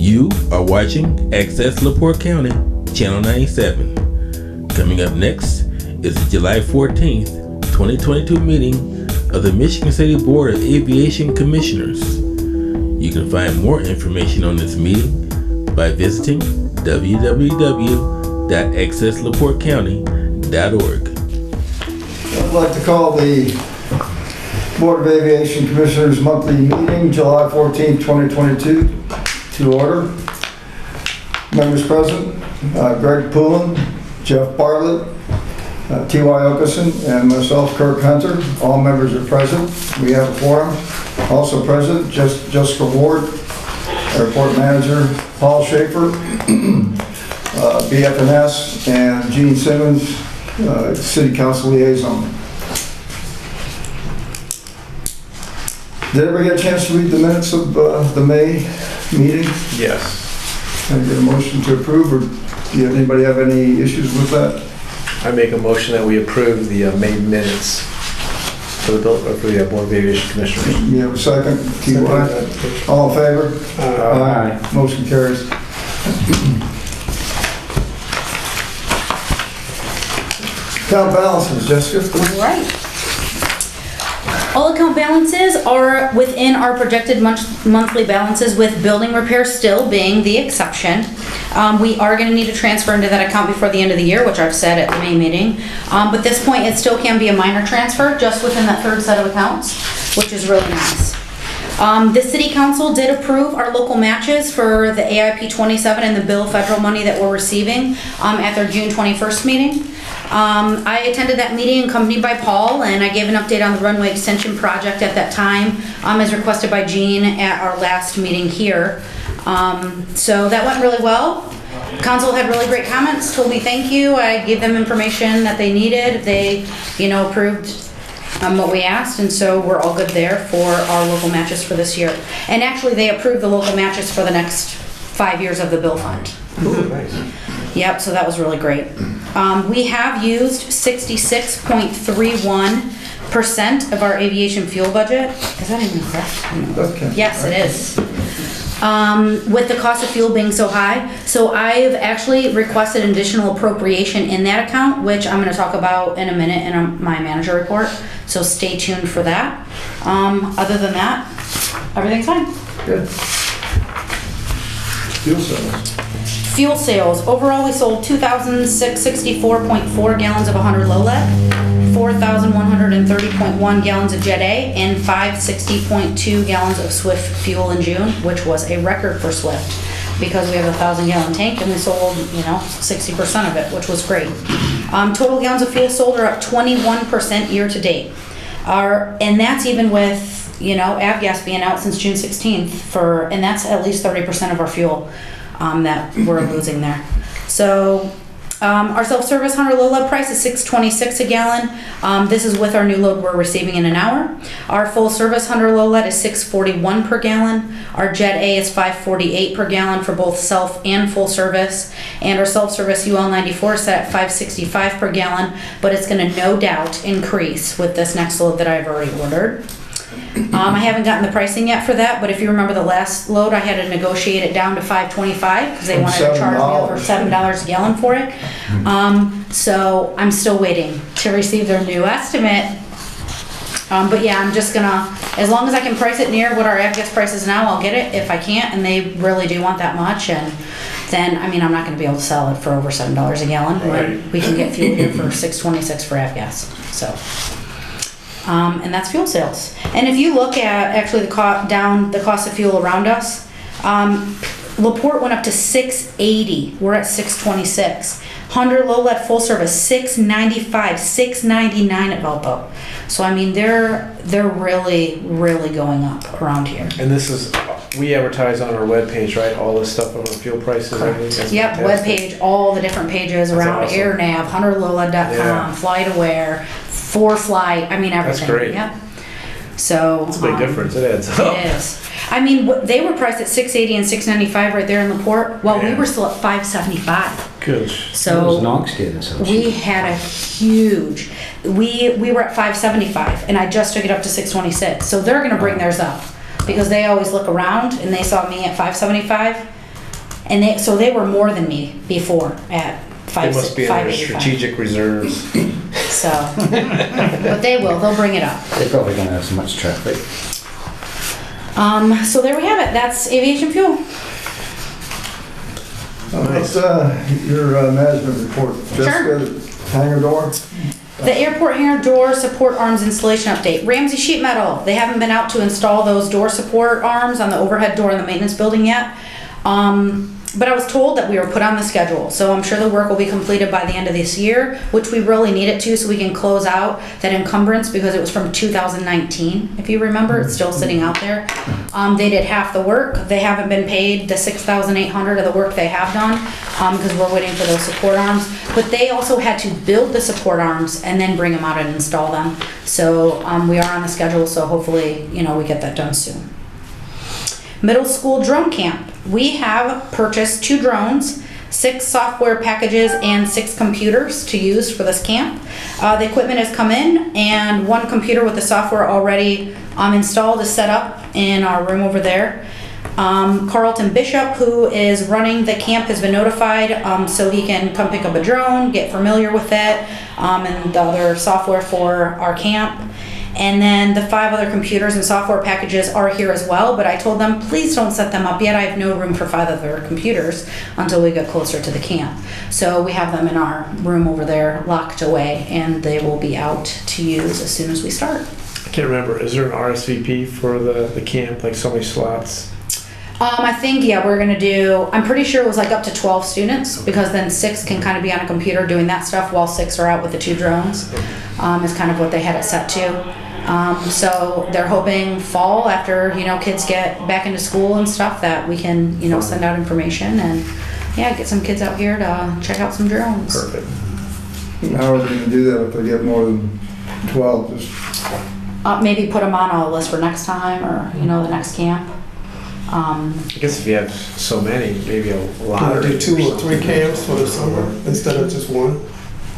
You are watching Access LaPorte County, Channel 97. Coming up next is the July 14th, 2022 meeting of the Michigan State Board of Aviation Commissioners. You can find more information on this meeting by visiting www.accesslaportecounty.org. I'd like to call the Board of Aviation Commissioners monthly meeting, July 14th, 2022, to order. Members present, Greg Poulin, Jeff Bartlett, T.Y. Okeson, and myself, Kirk Hunter. All members are present. We have a forum. Also present, Jessica Ward, Airport Manager, Paul Schaefer, BFNS, and Gene Simmons, City Council Liaison. Did everybody get a chance to read the minutes of the May meeting? Yes. Can I get a motion to approve, or do anybody have any issues with that? I make a motion that we approve the May minutes for the Board of Aviation Commissioners. You have a second? T.Y. All in favor? Aye. Motion carries. Account balances, Jessica? All right. All account balances are within our projected monthly balances, with building repair still being the exception. We are going to need to transfer into that account before the end of the year, which I've said at the May meeting. But at this point, it still can be a minor transfer just within that third set of accounts, which is really nice. The City Council did approve our local matches for the AIP 27 and the bill federal money that we're receiving at their June 21st meeting. I attended that meeting accompanied by Paul, and I gave an update on the runway extension project at that time, as requested by Gene at our last meeting here. So that went really well. Council had really great comments, told me thank you. I gave them information that they needed. They, approved what we asked, and so we're all good there for our local matches for this year. And actually, they approved the local matches for the next 5 years of the bill fund. Ooh, nice. Yep, so that was really great. We have used 66.31% of our aviation fuel budget. Is that even correct? Okay. Yes, it is. With the cost of fuel being so high. So I've actually requested an additional appropriation in that account, which I'm going to talk about in a minute in my manager report. So stay tuned for that. Other than that, everything's fine. Good. Fuel sales. Fuel sales. Overall, we sold 2,664.4 gallons of 100 low lead, 4,130.1 gallons of Jet A, and 560.2 gallons of Swift fuel in June, which was a record for Swift because we have a 1,000-gallon tank and we sold, 60% of it, which was great. Total gallons of fuel sold are up 21% year to date. And that's even with, avgas being out since June 16th and that's at least 30% of our fuel that we're losing there. So our self-service 100 low lead price is $6.26 a gallon. This is with our new load we're receiving in an hour. Our full service 100 low lead is $6.41 per gallon. Our Jet A is $5.48 per gallon for both self and full service. And our self-service UL 94 is set at $5.65 per gallon, but it's going to no doubt increase with this next load that I've already ordered. I haven't gotten the pricing yet for that, but if you remember the last load, I had to negotiate it down to $5.25 because they wanted to charge me over $7 a gallon for it. So I'm still waiting to receive their new estimate. But yeah, I'm just gonna, as long as I can price it near what our avgas price is now, I'll get it. If I can't, and they really do want that much, and then, I'm not gonna be able to sell it for over $7 a gallon. Right. We can get fuel here for $6.26 for avgas, so. And that's fuel sales. And if you look at actually the cost of fuel around us, LaPorte went up to $6.80. We're at $6.26. 100 low lead full service $6.95, $6.99 at Valpo. So they're really, really going up around here. And this is, we advertise on our webpage, right? All this stuff on our fuel prices. Correct. Yep, webpage, all the different pages around awesome. AirNav, 100lowlead.com, Yeah. FlightAware, ForFlight, everything. That's great. Yep. So it's a big difference. It adds up. It is. They were priced at $6.80 and $6.95 right there in LaPorte, while we were still at $5.75. Good. So Knox getting so cheap. we had a huge. We were at $5.75, and I just took it up to $6.26. So they're going to bring theirs up because they always look around, and they saw me at $5.75. And they were more than me before at They must be in their 585. strategic reserves. So, but they'll bring it up. They're probably gonna have so much traffic. So there we have it. That's aviation fuel. What's your management report? Sure. Jessica, hangar door? The airport hangar door support arms installation update. Ramsey Sheet Metal, they haven't been out to install those door support arms on the overhead door in the maintenance building yet. But I was told that we were put on the schedule, so I'm sure the work will be completed by the end of this year, which we really need it to, so we can close out that encumbrance, because it was from 2019, if you remember, it's still sitting out there. They did half the work, they haven't been paid the $6,800 of the work they have done, because we're waiting for those support arms. But they also had to build the support arms and then bring them out and install them. So we are on the schedule, so hopefully, we get that done soon. Middle school drone camp. We have purchased 2 drones, 6 software packages, and 6 computers to use for this camp. The equipment has come in, and 1 computer with the software already installed is set up in our room over there. Carlton Bishop, who is running the camp, has been notified, so he can come pick up a drone, get familiar with it, and the other software for our camp. And then the 5 other computers and software packages are here as well, but I told them, please don't set them up yet. I have no room for 5 other computers until we get closer to the camp. So we have them in our room over there locked away, and they will be out to use as soon as we start. I can't remember, is there an RSVP for the camp, like so many slots? I think, we're gonna do, I'm pretty sure it was like up to 12 students, because then 6 can kind of be on a computer doing that stuff while 6 are out with the 2 drones, is kind of what they had it set to. So they're hoping fall, after, kids get back into school and stuff, that we can, send out information and, get some kids out here to check out some drones. Perfect. How are they gonna do that if they get more than 12? Just Maybe put them on a list for next time, or, the next camp. I guess if you have so many, maybe a lot. Can I do 2 or 3 camps for the summer instead of just 1?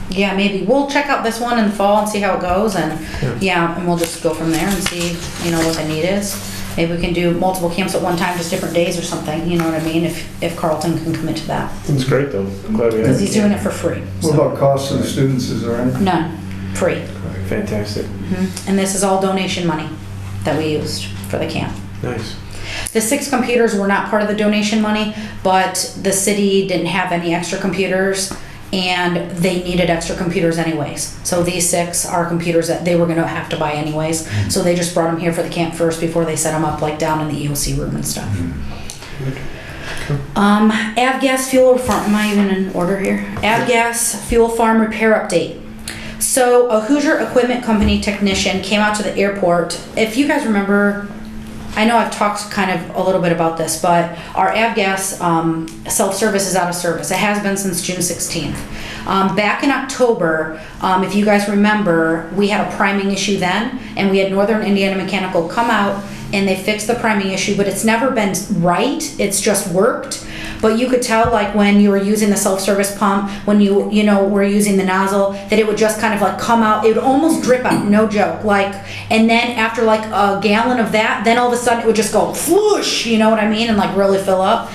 Yeah, maybe. We'll check out this one in the fall and see how it goes, and and we'll just go from there and see, what the need is. Maybe we can do multiple camps at one time, just different days or something, you know what I mean, if Carlton can commit to that. It's great though. I'm glad we have. Because he's doing it for free. What about costs to the students? Is there any? None, free. Fantastic. And this is all donation money that we used for the camp. Nice. The 6 computers were not part of the donation money, but the city didn't have any extra computers, and they needed extra computers anyways. So these 6 are computers that they were gonna have to buy anyways. So they just brought them here for the camp first before they set them up like down in the EOC room and stuff. Avgas fuel farm, am I even in order here? Avgas fuel farm repair update. So a Hoosier Equipment Company technician came out to the airport. If you guys remember, I know I've talked kind of a little bit about this, but our Avgas self-service is out of service. It has been since June 16th. Back in October, if you guys remember, we had a priming issue then, and we had Northern Indiana Mechanical come out and they fixed the priming issue, but it's never been right. It's just worked. But you could tell, like when you were using the self-service pump, when you were using the nozzle, that it would just kind of like come out. It would almost drip out, no joke. And then after like a gallon of that, then all of a sudden it would just go whoosh, you know what I mean, and like really fill up.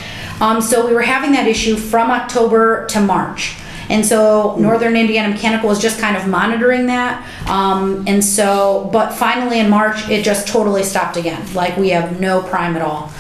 So we were having that issue from October to March. And so Northern Indiana Mechanical was just kind of monitoring that. But finally in March, it just totally stopped again. Like we have no prime at all.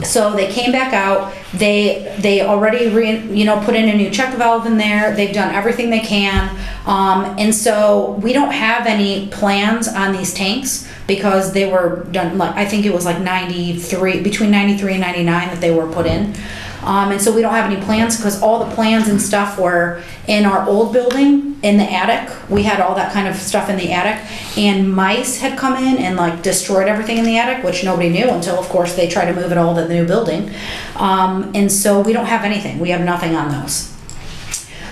So they came back out. They already put in a new check valve in there. They've done everything they can. And so we don't have any plans on these tanks because they were done, like I think it was like between 93 and 99 that they were put in. And so we don't have any plans because all the plans and stuff were in our old building in the attic. We had all that kind of stuff in the attic, and mice had come in and like destroyed everything in the attic, which nobody knew until of course they tried to move it all to the new building. And so we don't have anything. We have nothing on those.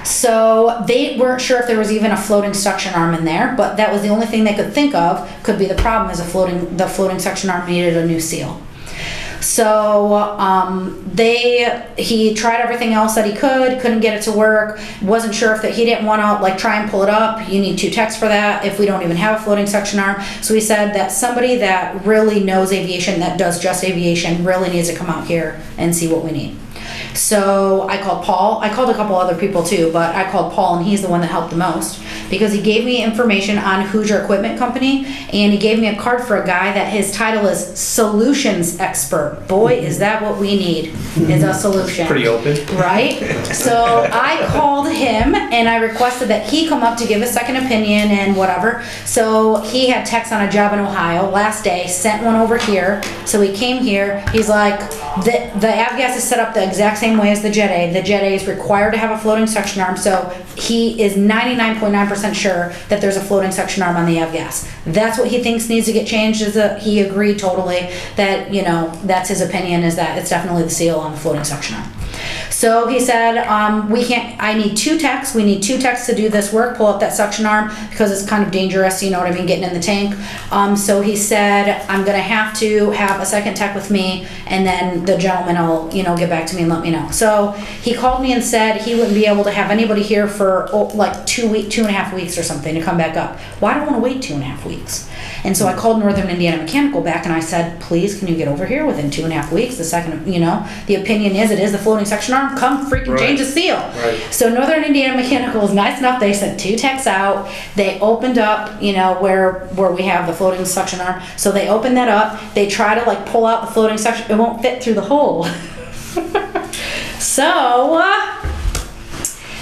So they weren't sure if there was even a floating suction arm in there, but that was the only thing they could think of could be the problem, is the floating suction arm needed a new seal. So he tried everything else that he couldn't get it to work, wasn't sure if he didn't want to like try and pull it up. You need 2 techs for that if we don't even have a floating suction arm. So he said that somebody that really knows aviation, that does just aviation, really needs to come out here and see what we need. So I called Paul. I called a couple other people too, but I called Paul and he's the one that helped the most because he gave me information on Hoosier Equipment Company and he gave me a card for a guy that his title is Solutions Expert. Boy, is that what we need, is a solution. Pretty open. Right? So I called him and I requested that he come up to give a second opinion and whatever. So he had text on a job in Ohio last day, sent one over here. So he came here, he's like, the avgas is set up the exact same way as the Jet A. The Jet A is required to have a floating suction arm, so he is 99.9% sure that there's a floating suction arm on the avgas. That's what he thinks needs to get changed. He agreed totally that, you know, that's his opinion, is that it's definitely the seal on the floating suction arm. So he said, I need 2 techs. We need 2 techs to do this work, pull up that suction arm because it's kind of dangerous, you know what I mean, getting in the tank. So he said, I'm gonna have to have a second tech with me and then the gentleman will, you know, get back to me and let me know. So he called me and said he wouldn't be able to have anybody here for like 2.5 weeks or something to come back up. Well, I don't wanna wait 2.5 weeks. And so I called Northern Indiana Mechanical back and I said, please, can you get over here within 2.5 weeks? The second, you know, the opinion is it is the floating suction arm, come freaking change the seal. Right. So Northern Indiana Mechanical was nice enough, they sent 2 techs out, they opened up, you know, where we have the floating suction arm. So they opened that up, they try to like pull out the floating suction, it won't fit through the hole. So,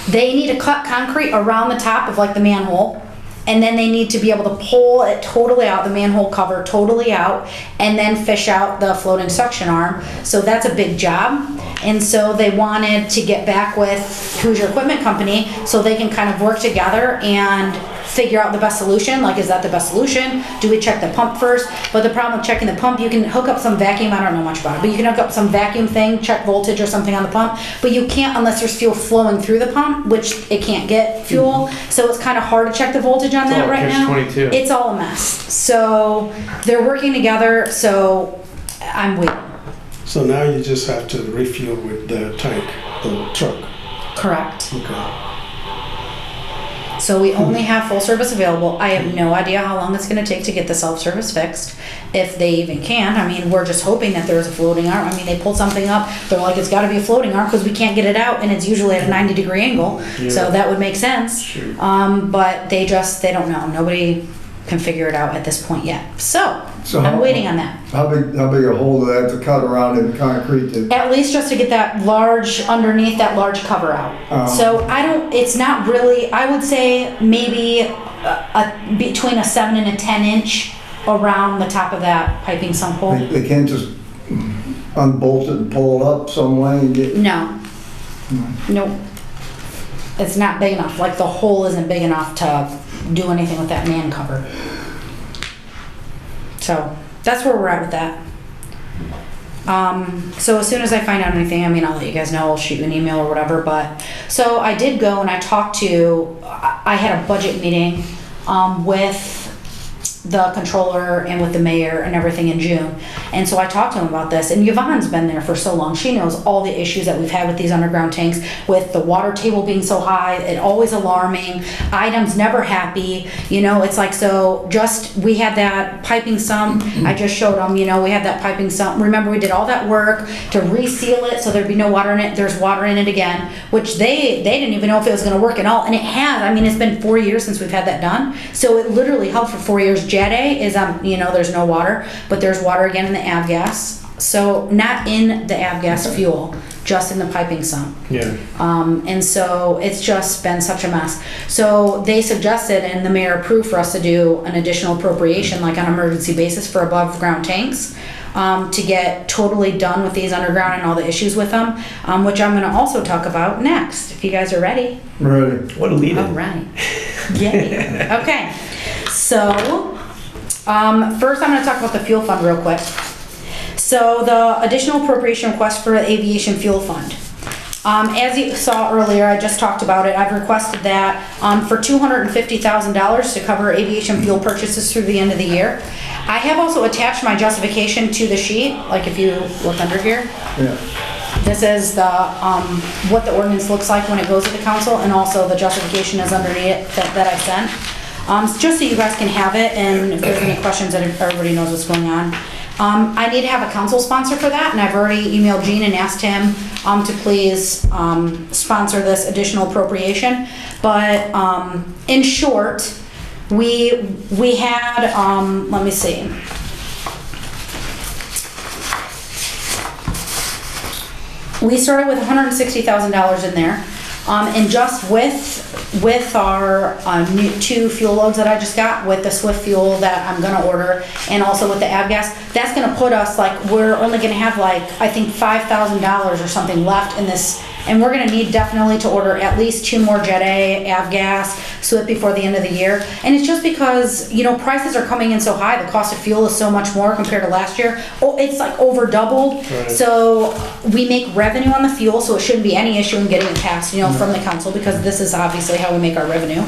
they need to cut concrete around the top of like the manhole. And then they need to be able to pull it totally out, the manhole cover totally out, and then fish out the floating suction arm. So that's a big job. And so they wanted to get back with Hoosier Equipment Company so they can kind of work together and figure out the best solution. Like, is that the best solution? Do we check the pump first? But the problem with checking the pump, you can hook up some vacuum, I don't know much about it, but you can hook up some vacuum thing, check voltage or something on the pump, but you can't unless there's fuel flowing through the pump, which it can't get fuel. So it's kind of hard to check the voltage on that right now. catch-22. It's all a mess. So they're working together, so I'm waiting. So now you just have to refuel with the tank, the truck. Correct. Okay. So we only have full service available. I have no idea how long it's gonna take to get the self-service fixed, if they even can. I mean, we're just hoping that there's a floating arm. I mean, they pulled something up, they're like, it's gotta be a floating arm because we can't get it out and it's usually at a 90-degree angle. So that would make sense. Sure. But they don't know. Nobody can figure it out at this point yet. So So I'm how- waiting on that. How big a hole do they have to cut around in concrete to? At least just to get that large, underneath that large cover out. Oh. So it's not really, I would say maybe between a 7 and a 10 inch around the top of that piping sump hole. They can't just unbolt it and pull it up some way and get? No. Nope. It's not big enough, like the hole isn't big enough to do anything with that man cover. So that's where we're at with that. So as soon as I find out anything, I mean, I'll let you guys know, I'll shoot you an email or whatever, but, so I did go and I talked to, I had a budget meeting, with the controller and with the mayor and everything in June. And so I talked to him about this, and Yvonne's been there for so long. She knows all the issues that we've had with these underground tanks, with the water table being so high, it always alarming, items never happy, you know, it's like, so just, we had that piping sump, I just showed them, you know, we had that piping sump. Remember, we did all that work to reseal it so there'd be no water in it. There's water in it again, which they didn't even know if it was gonna work at all, and it has. I mean, it's been 4 years since we've had that done, so it literally held for 4 years. Jet A is, you know, there's no water, but there's water again in the avgas. So not in the avgas fuel, just in the piping sump. Yeah. And so it's just been such a mess. So they suggested, and the mayor approved, for us to do an additional appropriation, like on an emergency basis, for above ground tanks, to get totally done with these underground and all the issues with them, which I'm gonna also talk about next, if you guys are ready. Ready. What a lead All in. right. Yay. Okay. So, first I'm going to talk about the fuel fund real quick. So the additional appropriation request for the aviation fuel fund. As you saw earlier, I just talked about it. I've requested that for $250,000 to cover aviation fuel purchases through the end of the year. I have also attached my justification to the sheet, like if you look under here. Yeah. This is the, what the ordinance looks like when it goes to the council, and also the justification is underneath it that I sent. Just so you guys can have it, and if there's any questions, that everybody knows what's going on. I need to have a council sponsor for that, and I've already emailed Gene and asked him to please sponsor this additional appropriation. But in short, we had, let me see. We started with $160,000 in there. And just with our new 2 fuel loads that I just got, with the Swift fuel that I'm gonna order, and also with the avgas, that's gonna put us like, we're only gonna have like, I think $5,000 or something left in this, and we're gonna need definitely to order at least 2 more Jet A, avgas, Swift before the end of the year. And it's just because, you know, prices are coming in so high, the cost of fuel is so much more compared to last year. Oh, it's like over doubled. Right. So we make revenue on the fuel, so it shouldn't be any issue in getting it passed, you know, from the council, because this is obviously how we make our revenue.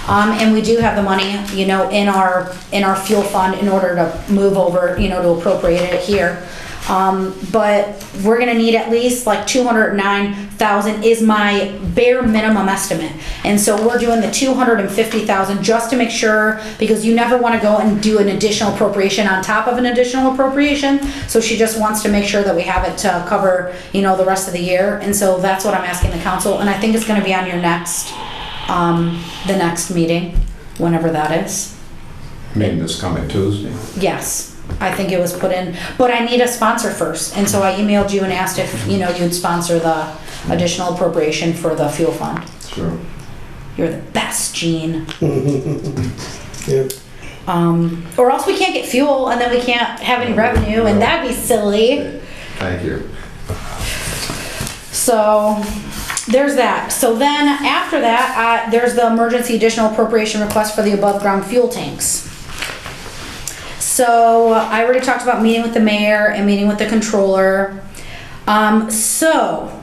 And we do have the money, you know, in our fuel fund in order to move over, you know, to appropriate it here. But we're gonna need at least like 209,000 is my bare minimum estimate. And so we're doing the 250,000 just to make sure, because you never wanna go and do an additional appropriation on top of an additional appropriation. So she just wants to make sure that we have it to cover, you know, the rest of the year. And so that's what I'm asking the council, and I think it's gonna be on your next, the next meeting, whenever that is. Meeting this coming Tuesday? Yes. I think it was put in, but I need a sponsor first, and so I emailed you and asked if, you know, you'd sponsor the additional appropriation for the fuel fund. Sure. You're the best, Gene. Yeah. Or else we can't get fuel, and then we can't have any revenue, and that'd be silly. Thank you. So, there's that. So then, after that, there's the emergency additional appropriation request for the above-ground fuel tanks. So I already talked about meeting with the mayor and meeting with the controller. So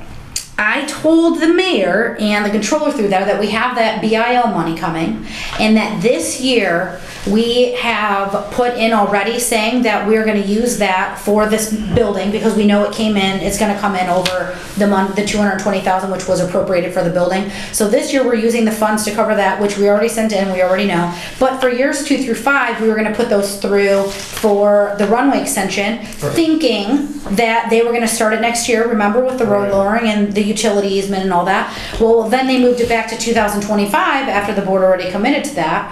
I told the mayor and the controller through there that we have that BIL money coming, and that this year we have put in already saying that we're gonna use that for this building, because we know it came in, it's gonna come in over the 220,000, which was appropriated for the building. So this year we're using the funds to cover that, which we already sent in, we already know. But for years 2 through 5, we were gonna put those through for the runway extension, thinking that they were gonna start it next year, remember, with the road lowering and the utility easement and all that. Well, then they moved it back to 2025 after the board already committed to that.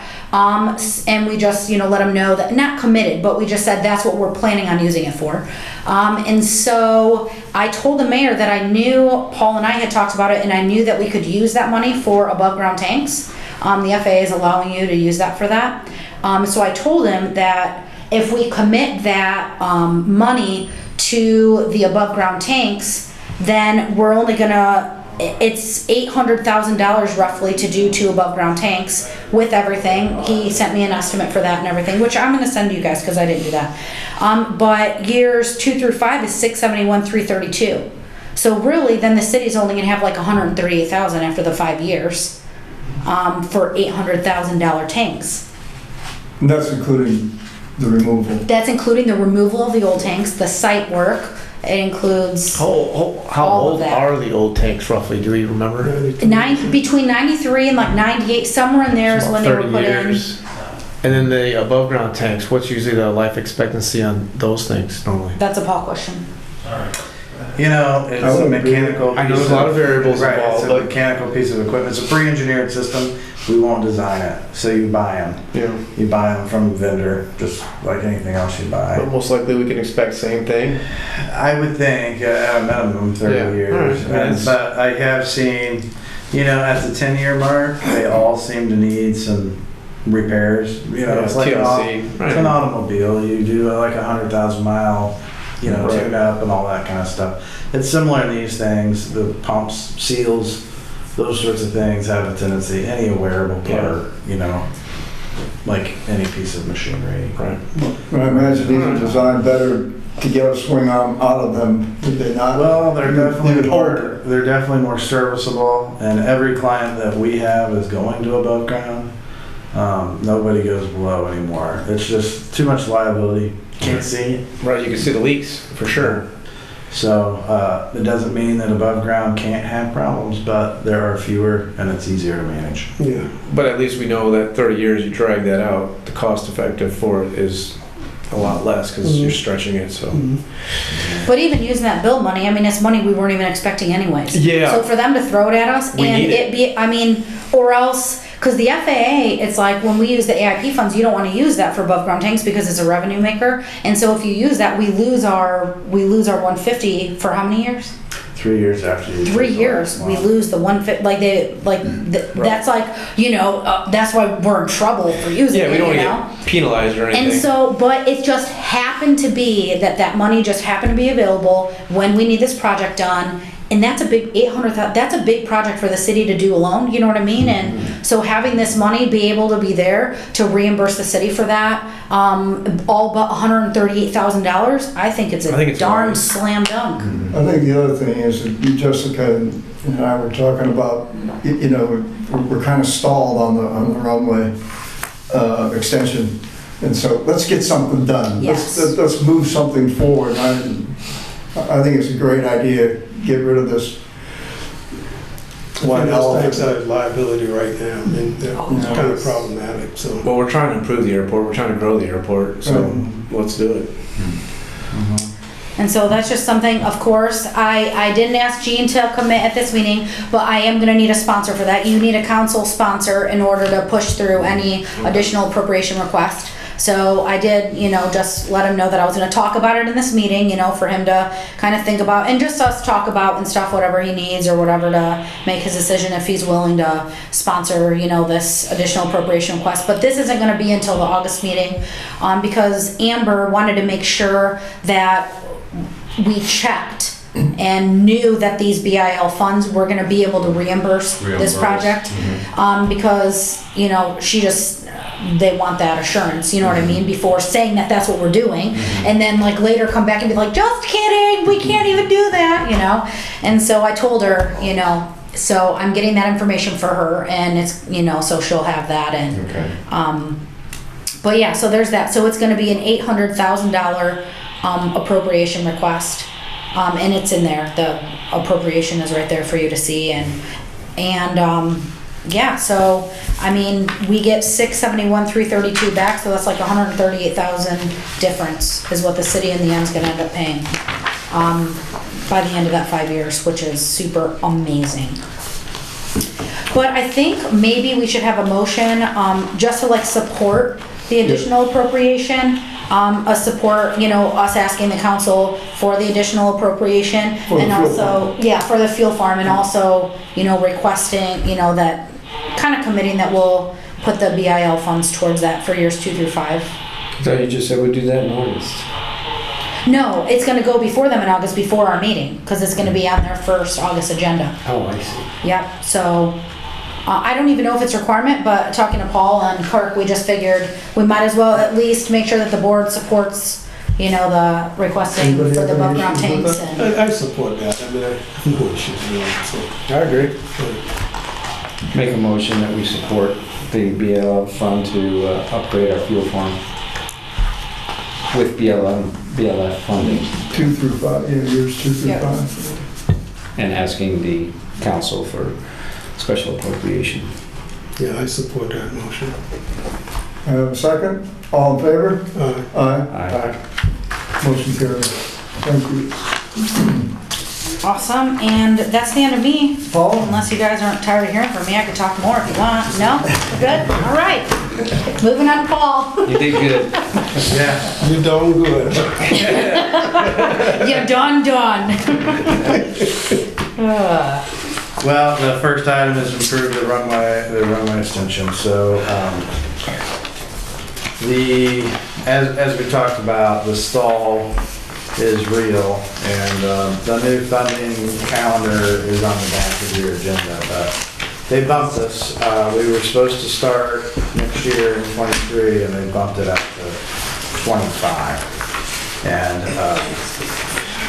And we just, you know, let them know that, not committed, but we just said that's what we're planning on using it for. And so I told the mayor that I knew, Paul and I had talked about it, and I knew that we could use that money for above ground tanks. The FAA is allowing you to use that for that. So I told him that if we commit that money to the above ground tanks, then we're only gonna, it's $800,000 roughly to do 2 above ground tanks with everything. He sent me an estimate for that and everything, which I'm gonna send you guys because I didn't do that. But years 2 through 5 is $671,332. So really, then the city's only gonna have like $138,000 after the 5 years for $800,000 tanks. And that's including the removal. That's including the removal of the old tanks, the site work. It includes How all of old that. are the old tanks roughly? Do we remember? between 93 and like 98, somewhere in there is when they were 30 put years. And then the above ground tanks, what's usually the life expectancy on those things normally? in. That's a Paul question. You know, it's I a would agree. mechanical. I know there's a lot of variables Right, involved, it's a but- mechanical piece of equipment. It's a pre-engineered system. We won't design it, so you buy them. Yeah. You buy them from a vendor, just like anything else you buy. But most likely we can expect same thing. I would think at a minimum 30 Yeah. years. All right. And- but I have seen, you know, at the 10-year mark, they all seem to need some repairs. You know, Yeah, it's like TLC, it's right. an automobile. You do like 100,000 mile, you know, Right. tune up and all that kind of stuff. It's similar in these things. The pumps, seals, those sorts of things have a tendency. Any wearable part, you know, like any piece of machinery. Right. And I imagine these are designed better to get a swing arm out of them, did they not? Well, they're You would definitely hope. they're definitely more serviceable, and every client that we have is going to above ground. Nobody goes below anymore. It's just too much liability. Can't see it. Right, you can see the leaks for sure. So it doesn't mean that above ground can't have problems, but there are fewer, and it's easier to manage. Yeah. But at least we know that 30 years you drag that out, the cost effective for it is a lot less because you're stretching it, so. But even using that bill money, I mean, it's money we weren't even expecting anyways. Yeah. So for them to throw it at us We and need it. it be, I mean, or else, because the FAA, it's like when we use the AIP funds, you don't want to use that for above ground tanks because it's a revenue maker. And so if you use that, we lose our 150 for how many years? 3 years after you. 3 years, we lose the 150, that's like, that's why we're in trouble for using Yeah, it, we don't you want know? to get penalized or anything. And so, but it just happened to be that money just happened to be available when we need this project done. And that's a big 800,000, that's a big project for the city to do alone, you know what I mean? And so having this money be able to be there to reimburse the city for that, all but $138,000, I think it's darn wise. slam dunk. I think the other thing is that Jessica and I were talking about, we're kind of stalled on the runway extension. And so let's get something done. Yes. Let's move something forward. I think it's a great idea, get rid of this one Those elephant. tanks are liability right now, and they're kind of problematic, so. Well, we're trying to improve the airport, we're trying to grow the airport, so let's do it. And so that's just something, of course, I didn't ask Jean to commit at this meeting, but I am gonna need a sponsor for that. You need a council sponsor in order to push through any additional appropriation request. So I did, just let him know that I was gonna talk about it in this meeting, for him to kind of think about, and just us talk about and stuff, whatever he needs or whatever to make his decision if he's willing to sponsor, this additional appropriation request. But this isn't gonna be until the August meeting, because Amber wanted to make sure that we checked and knew that these BIL funds were gonna be able to reimburse this project. Because, they want that assurance, you know what I mean, before saying that that's what we're doing. And then like later come back and be like, just kidding, we can't even do that, And so I told her, so I'm getting that information for her and it's, so she'll have that and, Okay. but yeah, so there's that. So it's gonna be an $800,000 appropriation request. And it's in there, the appropriation is right there for you to see yeah, so, I mean, we get 671,332 back, so that's like 138,000 difference is what the city in the end's gonna end up paying by the end of that 5 years, which is super amazing. But I think maybe we should have a motion just to like support the additional appropriation, a support, us asking the council for the additional appropriation For the and fuel also, for the fuel farm and also, requesting, that kind of committing that we'll put the BIL funds towards that for years 2 through 5. I thought you just said we'd do that in August. No, it's gonna go before them in August, before our meeting, because it's gonna be on their first August agenda. Oh, I see. Yep, so, I don't even know if it's a requirement, but talking to Paul and Kirk, we just figured we might as well at least make sure that the board supports, the requesting Anybody for the have any above ground issues with tanks that? and. I support that, I mean, I have no issues with it, so. I agree. Make a motion that we support the BLL fund to upgrade our fuel farm with BLF funding 2 through 5, years 2 through Yeah. 5. and asking the council for special appropriation. Yeah, I support that motion. I have a second? All in favor? Aye. Aye. Motion carries. Thank you. Awesome, and that's the end of me. Paul? Unless you guys aren't tired of hearing from me, I could talk more if you want. No? We're good? All right. Moving on to Paul. You did good. Yeah. You're doing good. You're done. Well, the first item is improve the runway extension. So, as we talked about, the stall is real, and the new funding calendar is on the back of your agenda. But they bumped us. We were supposed to start next year in '23, and they bumped it up to '25. And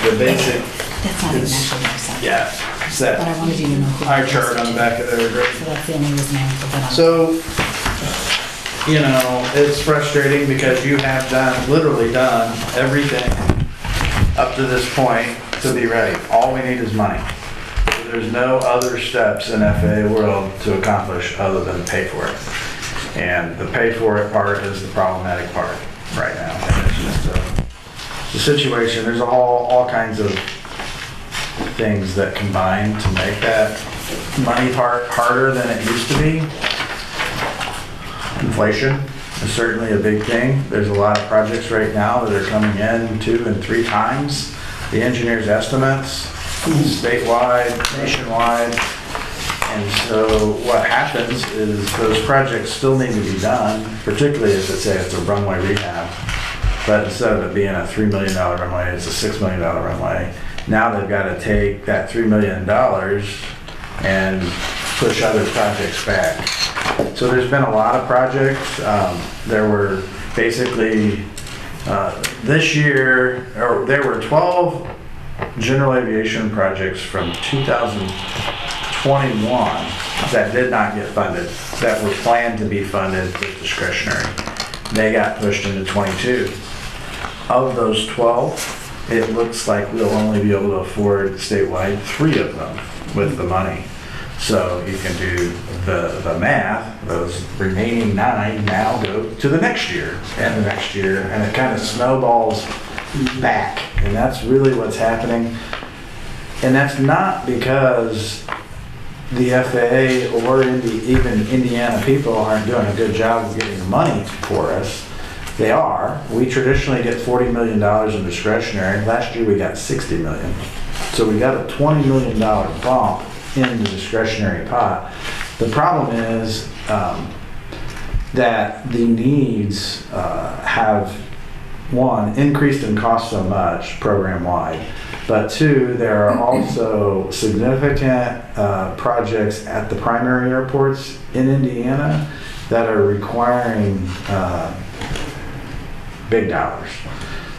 the basic, That's not even actually what I said. yeah, it's But I that wanted you to know. who eye it was. chart on the back of their agreement. So that's the only reason I put that on. So, it's frustrating because you have literally done everything up to this point to be ready. All we need is money. There's no other steps in FAA world to accomplish other than pay for it. And the pay for it part is the problematic part right now. And it's just the situation, there's all kinds of things that combine to make that money part harder than it used to be. Inflation is certainly a big thing. There's a lot of projects right now that are coming in 2 and 3 times the engineer's estimates, statewide, nationwide. And so what happens is those projects still need to be done, particularly if it's a runway rehab. But instead of it being a $3 million runway, it's a $6 million runway. Now they've got to take that $3 million and push other projects back. So there's been a lot of projects. There were basically, this year, or there were 12 general aviation projects from 2021 that did not get funded, that were planned to be funded with discretionary. They got pushed into 22. Of those 12, it looks like we'll only be able to afford statewide 3 of them with the money. So you can do the math, those remaining 9 now go to the next year and the next year, and it kind of snowballs back. And that's really what's happening. And that's not because the FAA or even Indiana people aren't doing a good job of getting money for us. They are. We traditionally get $40 million in discretionary. Last year we got $60 million. So we got a $20 million bump in the discretionary pot. The problem is that the needs have, 1, increased in cost so much program-wide, but 2, there are also significant projects at the primary airports in Indiana that are requiring big dollars.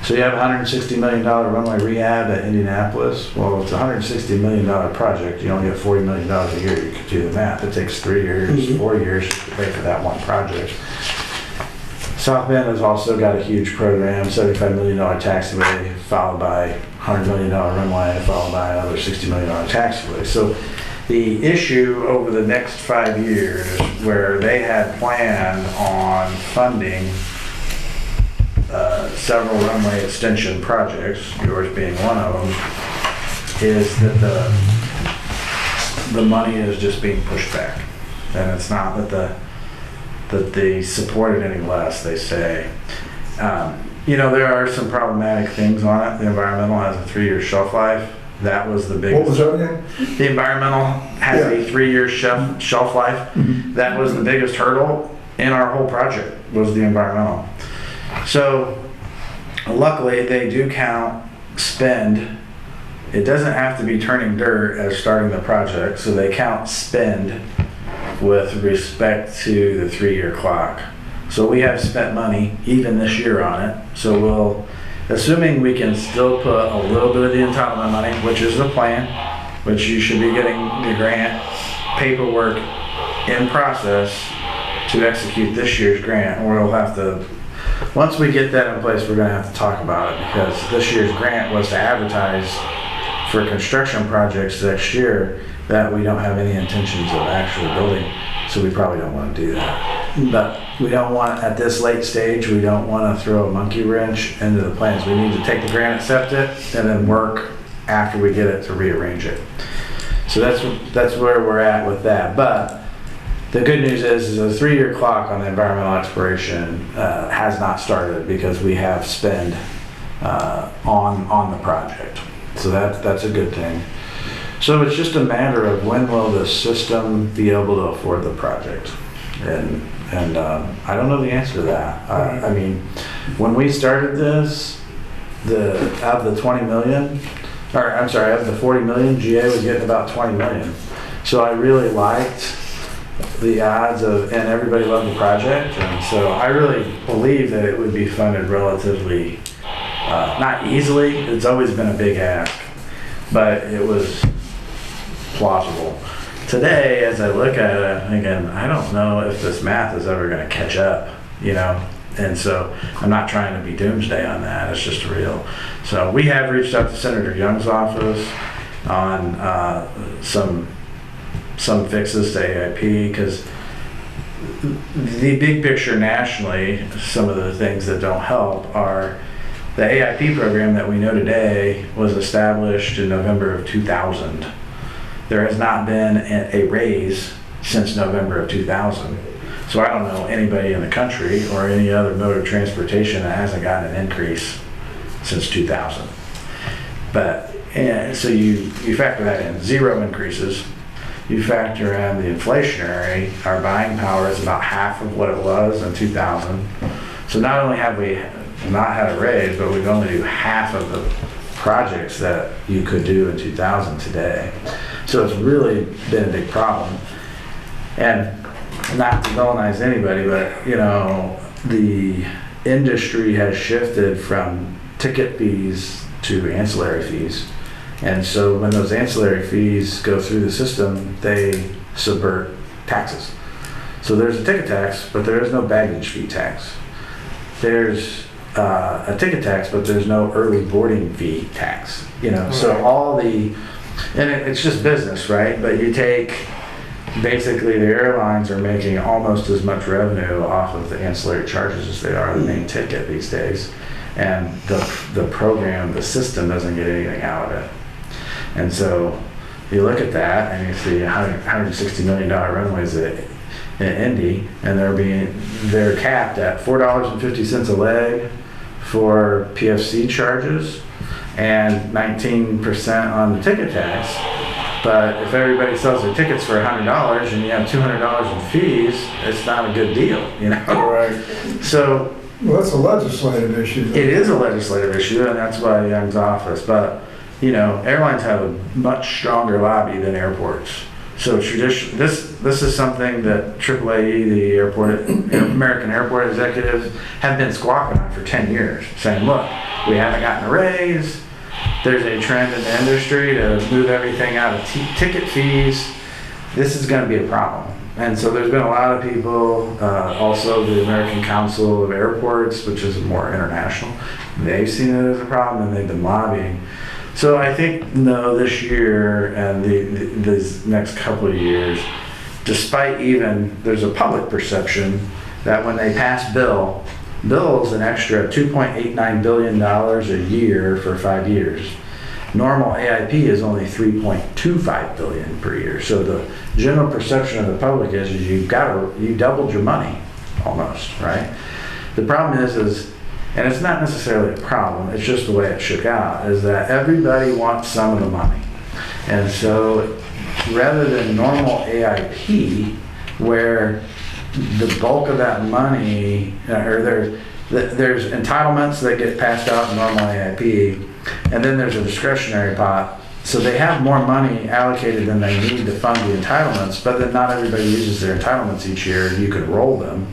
So you have a $160 million runway rehab at Indianapolis. Well, it's a $160 million project. You only get $40 million a year. You could do the math. It takes 3 years, 4 years to pay for that one project. South Bend has also got a huge program, $75 million taxiway, followed by $100 million runway, followed by another $60 million taxiway. So the issue over the next 5 years, where they had planned on funding several runway extension projects, yours being one of them, is that the money is just being pushed back. And it's not that they support it any less, they say. There are some problematic things on it. The environmental has a 3-year shelf life. That was the biggest. What was that again? The environmental has a 3-year shelf life. Mm-hmm. That was the biggest hurdle in our whole project, was the environmental. So luckily they do count spend. It doesn't have to be turning dirt as starting the project, so they count spend with respect to the 3-year clock. So we have spent money even this year on it. So we'll, assuming we can still put a little bit of the entitlement money, which is the plan, which you should be getting the grant paperwork in process to execute this year's grant, or we'll have to, once we get that in place, we're going to have to talk about it, because this year's grant was to advertise for construction projects next year that we don't have any intentions of actually building, so we probably don't want to do that. But we don't want, at this late stage, we don't want to throw a monkey wrench into the plans. We need to take the grant, accept it, and then work after we get it to rearrange it. So that's where we're at with that. But the good news is the 3-year clock on the environmental exploration has not started, because we have spend on the project. So that's a good thing. So it's just a matter of when will the system be able to afford the project, and I don't know the answer to that. I mean, when we started this, out of the 20 million, or I'm sorry, out of the 40 million, GA was getting about 20 million. So I really liked the odds of, and everybody loved the project, and so I really believe that it would be funded relatively, not easily. It's always been a big ask, but it was plausible. Today, as I look at it, I'm thinking, I don't know if this math is ever going to catch up, and so I'm not trying to be doomsday on that. It's just real. So we have reached out to Senator Young's office on some fixes to AIP, because the big picture nationally, some of the things that don't help are The AIP program that we know today was established in November of 2000. There has not been a raise since November of 2000. So I don't know anybody in the country or any other mode of transportation that hasn't gotten an increase since 2000. But, so you factor that in, 0 increases. You factor in the inflationary, our buying power is about half of what it was in 2000. So not only have we not had a raise, but we've only do half of the projects that you could do in 2000 today. So it's really been a big problem. And not to villainize anybody, but you know, the industry has shifted from ticket fees to ancillary fees. And so when those ancillary fees go through the system, they subvert taxes. So there's a ticket tax, but there is no baggage fee tax. There's a ticket tax, but there's no early boarding fee tax. You know, so all the, and it's just business, right? But you take, basically the airlines are making almost as much revenue off of the ancillary charges as they are the main ticket these days. And the program, the system doesn't get anything out of it. And so you look at that and you see $160 million runways in Indy, and they're capped at $4.50 a leg for PFC charges and 19% on the ticket tax. But if everybody sells their tickets for $100 and you have $200 in fees, it's not a good deal, you know? Right. So Well, that's a legislative issue. it is a legislative issue, and that's why Young's office. But you know, airlines have a much stronger lobby than airports. So this is something that AAAE, the airport, American airport executives, have been squawking on for 10 years, saying, look, we haven't gotten a raise. There's a trend in the industry to move everything out of ticket fees. This is going to be a problem. And so there's been a lot of people, also the American Council of Airports, which is more international, they've seen it as a problem and they've been lobbying. So I think, no, this year and these next couple of years, despite even, there's a public perception that when they pass bill's an extra $2.89 billion a year for 5 years. Normal AIP is only $3.25 billion per year. So the general perception of the public is you doubled your money almost, right? The problem is, and it's not necessarily a problem, it's just the way it shook out, is that everybody wants some of the money. And so rather than normal AIP, where the bulk of that money, or there's entitlements that get passed out in normal AIP, and then there's a discretionary pot. So they have more money allocated than they need to fund the entitlements, but then not everybody uses their entitlements each year, and you could roll them.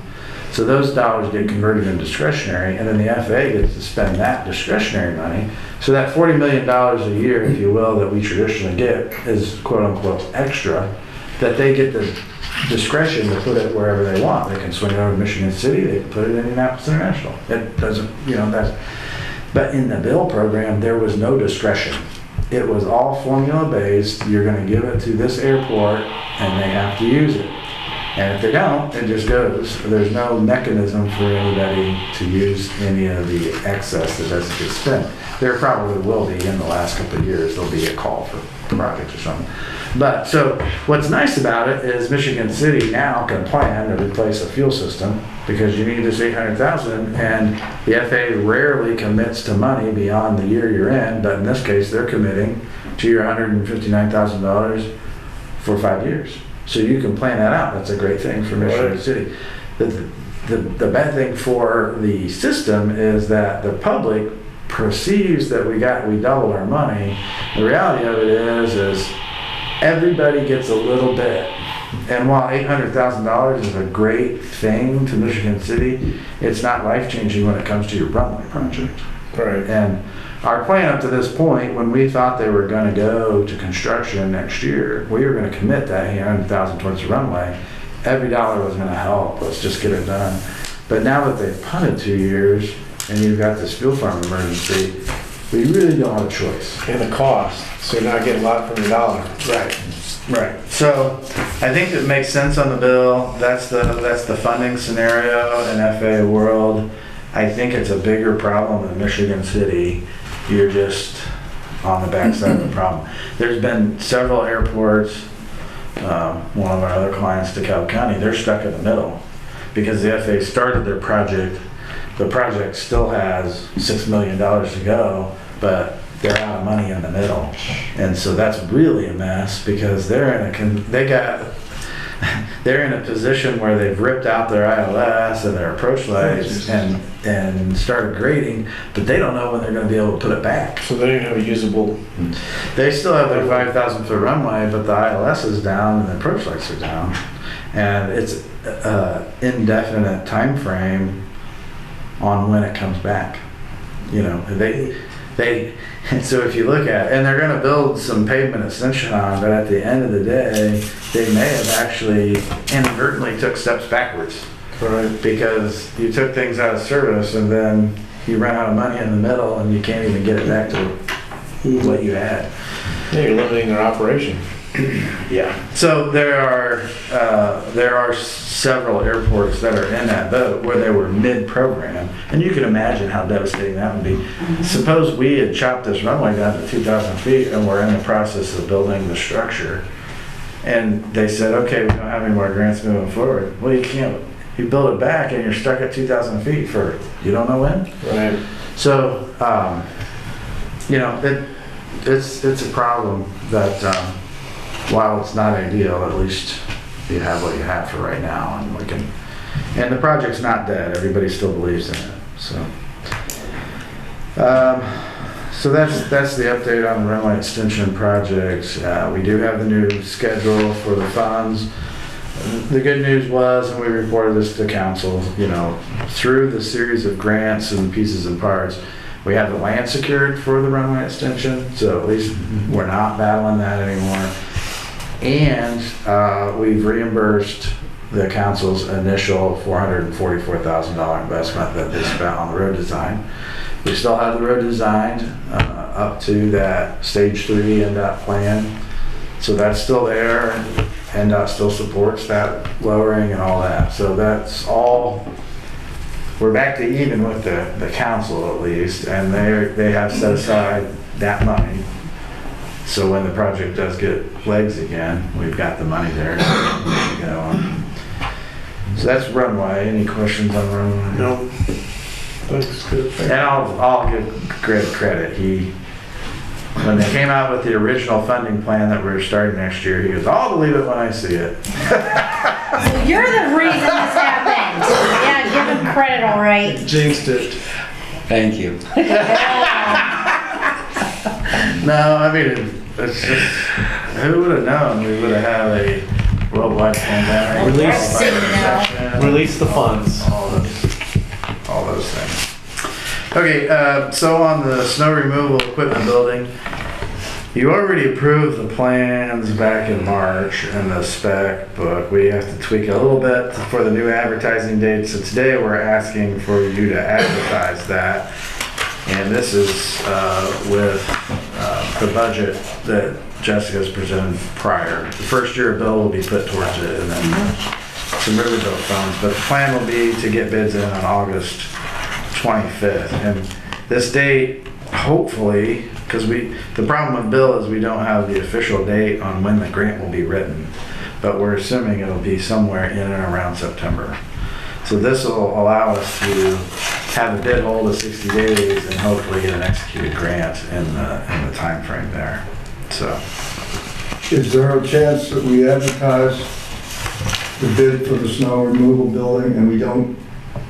So those dollars get converted into discretionary, and then the FAA gets to spend that discretionary money. So that $40 million a year, if you will, that we traditionally get is quote unquote extra, that they get the discretion to put it wherever they want. They can swing it over to Michigan City, they can put it in Indianapolis International. It doesn't, you know, that's, but in the bill program, there was no discretion. It was all formula based. You're going to give it to this airport and they have to use it. And if they don't, it just goes. There's no mechanism for anybody to use any of the excess that doesn't get spent. There probably will be in the last couple of years, there'll be a call for projects or something. But so what's nice about it is Michigan City now can plan to replace a fuel system because you need this $800,000, and the FAA rarely commits to money beyond the year you're in, but in this case, they're committing to your $159,000 for 5 years. So you can plan that out. That's a great thing for Michigan City. The bad thing for the system is that the public perceives that we doubled our money. The reality of it is everybody gets a little bit. And while $800,000 is a great thing to Michigan City, it's not life-changing when it comes to your runway project. Right. And our plan up to this point, when we thought they were going to go to construction next year, we were going to commit that $800,000 towards the runway. Every dollar was going to help. Let's just get it done. But now that they've punted 2 years and you've got this fuel farm emergency, we really don't have a choice. And the cost, so you're not getting a lot from your dollar. Right. Right. So I think it makes sense on the bill. That's the funding scenario in FAA world. I think it's a bigger problem in Michigan City. You're just on the backside of the problem. There's been several airports, one of our other clients, DeKalb County, they're stuck in the middle because the FAA started their project. The project still has $6 million to go, but they're out of money in the middle. And so that's really a mess because they're in a position where they've ripped out their ILS and their approach lights and started grading, but they don't know when they're going to be able to put it back. So they don't have a usable. They still have their 5,000 foot runway, but the ILS is down and the approach lights are down. And it's indefinite time frame on when it comes back. You know, and so if you look at, and they're going to build some pavement extension on, but at the end of the day, they may have actually inadvertently took steps backwards. Right. Because you took things out of service and then you run out of money in the middle and you can't even get it back to what you had. Yeah, you're limiting their operation. Yeah. So there are several airports that are in that boat where they were mid-program, and you can imagine how devastating that would be. Suppose we had chopped this runway down to 2,000 feet and we're in the process of building the structure, and they said, okay, we don't have any more grants moving forward. Well, you can't. You build it back and you're stuck at 2,000 feet for you don't know when. Right. So, you know, it's a problem that. While it's not ideal, at least you have what you have for right now, and the project's not dead. Everybody still believes in it. So that's the update on the runway extension project. We do have the new schedule for the funds. The good news was, and we reported this to council, you know, through the series of grants and pieces and parts, we have the land secured for the runway extension, so at least we're not battling that anymore. And we've reimbursed the council's initial $444,000 investment that they spent on the road design. We still have the road designed up to that stage 3 NDOT plan. So that's still there, and NDOT still supports that lowering and all that. So that's all, we're back to even with the council at least, and they have set aside that money. So when the project does get legs again, we've got the money there to go on. So that's runway. Any questions on runway? No. Thanks. Good. And I'll give Greg credit. When they came out with the original funding plan that we were starting next year, he goes, I'll believe it when I see it. So you're the reason this happened. Yeah, give him credit, all right. Jinxed it. Thank you. No, I mean, it's just, who would have known we would have had a worldwide pandemic? Release- Recession, Release the funds. All those things. Okay, so on the snow removal equipment building, you already approved the plans back in March and the spec book. We have to tweak it a little bit for the new advertising date. So today we're asking for you to advertise that. And this is with the budget that Jessica's presented prior. The first year bill will be put towards it, and then some riverboat funds. But the plan will be to get bids in on August 25th. And this date, hopefully, because the problem with Bill is we don't have the official date on when the grant will be written, but we're assuming it'll be somewhere in and around September. So this will allow us to have a bid hold of 60 days and hopefully get an executed grant in the time frame there. So Is there a chance that we advertise the bid for the snow removal building and we don't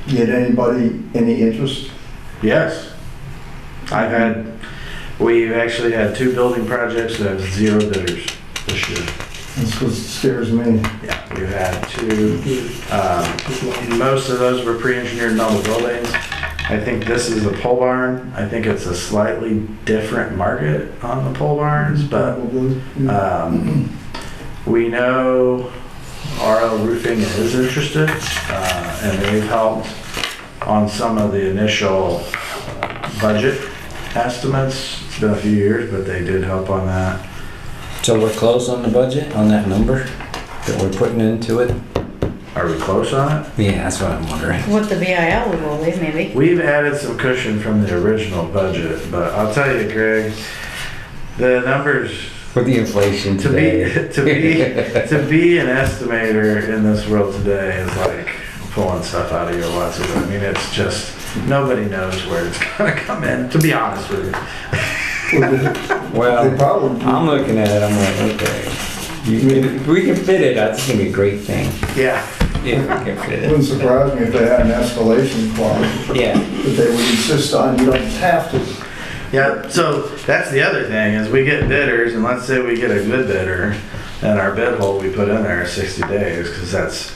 get anybody any interest? yes, we've actually had 2 building projects that have 0 bidders this year. That's what scares me. Yeah, we've had 2. Most of those were pre-engineered metal buildings. I think this is a pole barn. I think it's a slightly different market on the pole barns, but Probably, yeah. we know RL Roofing is interested, and they've helped on some of the initial budget estimates. It's been a few years, but they did help on that. So we're close on the budget, on that number that we're putting into it? Are we close on it? Yeah, that's what I'm wondering. With the BIL, we will leave maybe. We've added some cushion from the original budget, but I'll tell you, Greg, the numbers With the inflation to today. be an estimator in this world today is like pulling stuff out of your wazoo. I mean, it's just nobody knows where it's gonna come in. To be honest with you. Well, They probably, I'm looking at it, I'm like, okay. If we can fit it, that's gonna be a great thing. Yeah. If we can fit wouldn't it. surprise me if they had an escalation clause, Yeah. that they would insist on, you don't have to. Yeah, so that's the other thing is we get bidders, and let's say we get a good bidder, and our bid hold we put in there is 60 days, because that's,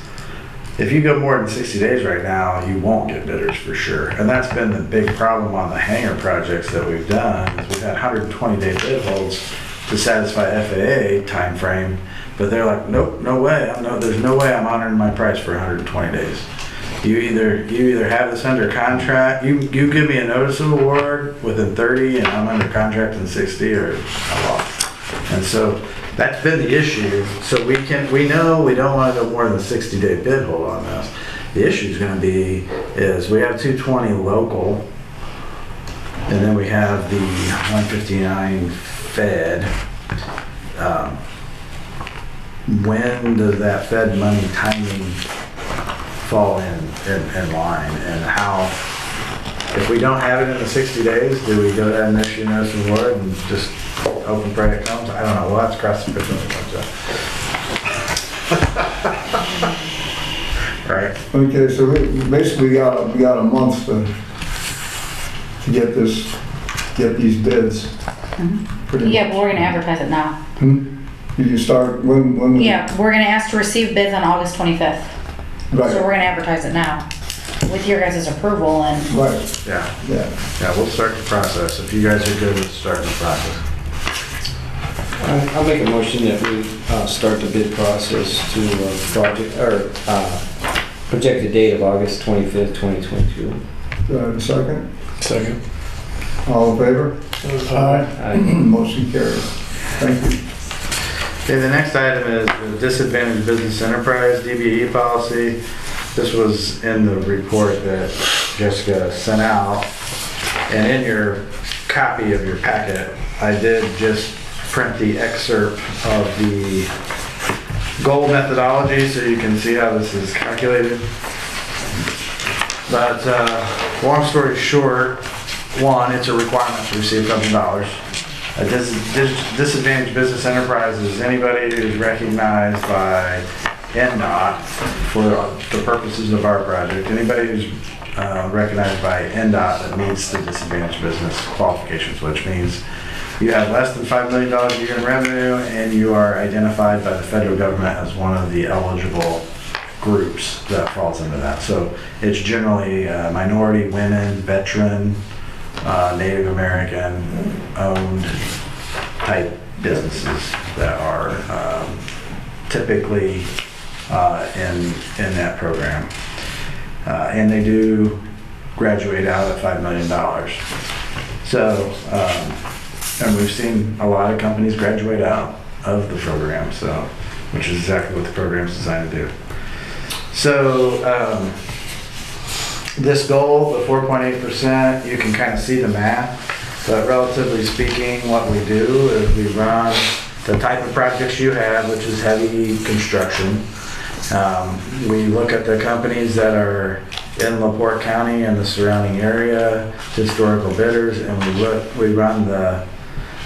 if you go more than 60 days right now, you won't get bidders for sure. And that's been the big problem on the hangar projects that we've done, is we've had 120-day bid holds to satisfy FAA timeframe, but they're like, nope, no way, there's no way I'm honoring my price for 120 days. You either have this under contract, you give me a notice of award within 30 and I'm under contract in 60 or I'm off. And so that's been the issue. So we know we don't want to go more than a 60-day bid hold on this. The issue is going to be is we have 220 local and then we have the 159 Fed. When does that Fed money timing fall in line, and how, if we don't have it in the 60 days, do we go ahead and issue notice of award and just hope and pray it comes? I don't know, we'll have to cross the bridge when it comes up. Right? Okay, so we basically got a month to get these bids. Pretty much. Yeah, but we're gonna advertise it now. Did you start, when? Yeah, we're gonna ask to receive bids on August 25th. So Right, we're gonna advertise it now with your guys' approval and right, Yeah, yeah. we'll start the process. If you guys are good with starting the process. I'll make a motion that we start the bid process to project, or projected date of August 25th, 2022. Do I have a second? Second. All in favor? Aye. Motion carries. Thank you. Okay, the next item is the disadvantaged business enterprise DBE policy. This was in the report that Jessica sent out. And in your copy of your packet, I did just print the excerpt of the goal methodology so you can see how this is calculated. But long story short, one, it's a requirement to receive $1,000. A disadvantaged business enterprise is anybody who's recognized by NDOT for the purposes of our project. Anybody who's recognized by NDOT that meets the disadvantaged business qualifications, which means you have less than $5 million a year in revenue and you are identified by the federal government as one of the eligible groups that falls into that. So it's generally minority, women, veteran, Native American owned type businesses that are typically in that program. And they do graduate out at $5 million. So, and we've seen a lot of companies graduate out of the program, so, which is exactly what the program's designed to do. So, this goal, the 4.8%, you can kind of see the math, but relatively speaking, what we do is we run the type of projects you have, which is heavy construction. We look at the companies that are in LaPorte County and the surrounding area, historical bidders, and we run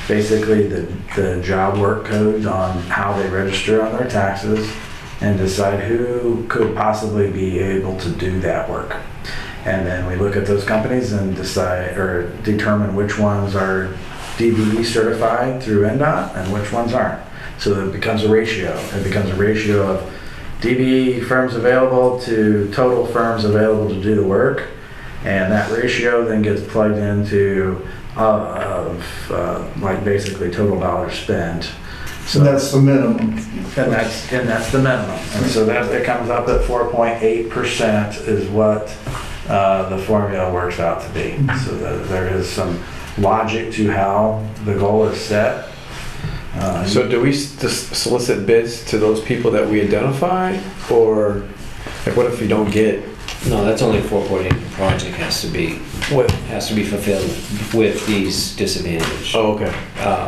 basically the job work codes on how they register on their taxes and decide who could possibly be able to do that work. And then we look at those companies and decide or determine which ones are DBE certified through NDOT and which ones aren't. So it becomes a ratio. It becomes a ratio of DBE firms available to total firms available to do the work. And that ratio then gets plugged into like basically total dollars spent. So That's the minimum. and that's the minimum. And so it comes up at 4.8% is what the formula works out to be. So there is some logic to how the goal is set. So do we solicit bids to those people that we identify, or Like what if you don't get No, that's only 4.8. The project has to be fulfilled with these disadvantaged. Oh, okay.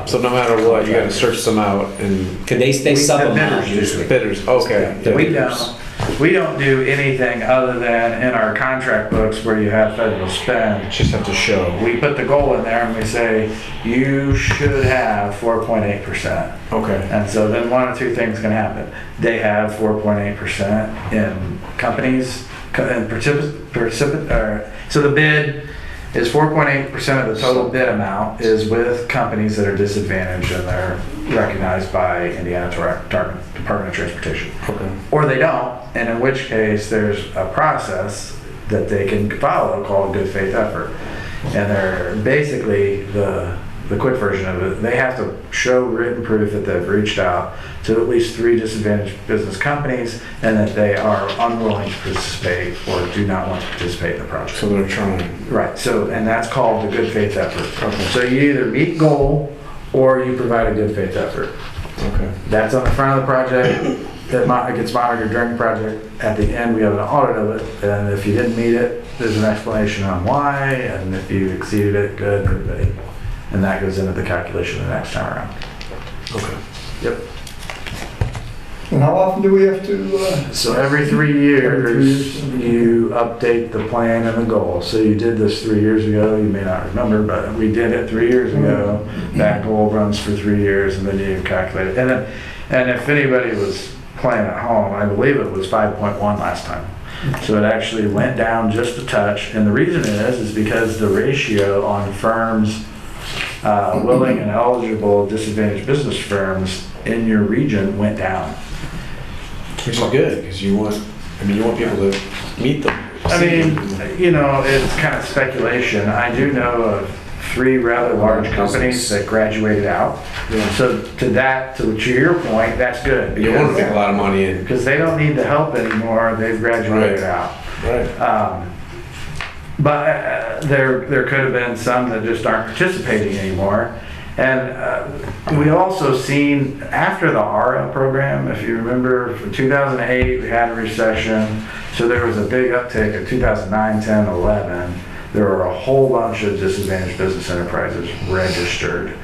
So no matter what, you gotta search them out and Could they sub them out bidders usually? bidders, okay. The We don't do anything other than in our contract books where you have federal spend. Just have to show. We put the goal in there and we say, you should have 4.8%. Okay. And so then one of two things can happen. They have 4.8% in companies, so the bid is 4.8% of the total bid amount is with companies that are disadvantaged and they're recognized by Indiana Department of Transportation. Okay. Or they don't, and in which case there's a process that they can follow called good faith effort. And they're basically the quick version of it, they have to show written proof that they've reached out to at least 3 disadvantaged business companies and that they are unwilling to participate or do not want to participate in the project. So they're trying. Right, so, and that's called the good faith effort. Okay. So you either meet goal or you provide a good faith effort. Okay. That's on the front of the project. It gets monitored during the project. At the end, we have an audit of it, and if you didn't meet it, there's an explanation on why, and if you exceeded it, good, everybody. And that goes into the calculation the next time around. Okay. Yep. And how often do we have to, So every 3 years, you update the plan and the goal. So you did this 3 years ago, you may not remember, but we did it 3 years ago. That goal runs for 3 years and then you calculate it. And if anybody was playing at home, I believe it was 5.1 last time. So it actually went down just a touch. And the reason is because the ratio on firms, willing and eligible disadvantaged business firms in your region went down. Which is good, because you want people to meet them. I mean, it's kind of speculation. I do know of 3 rather large companies that graduated out. Yeah. So to your point, that's good. You want to take a lot of money in. Because they don't need the help anymore. They've graduated out. Right. But there could have been some that just aren't participating anymore. And we also seen after the ARA program, if you remember, from 2008 we had a recession, so there was a big uptick in 2009, 10, 11. There were a whole bunch of disadvantaged business enterprises registered,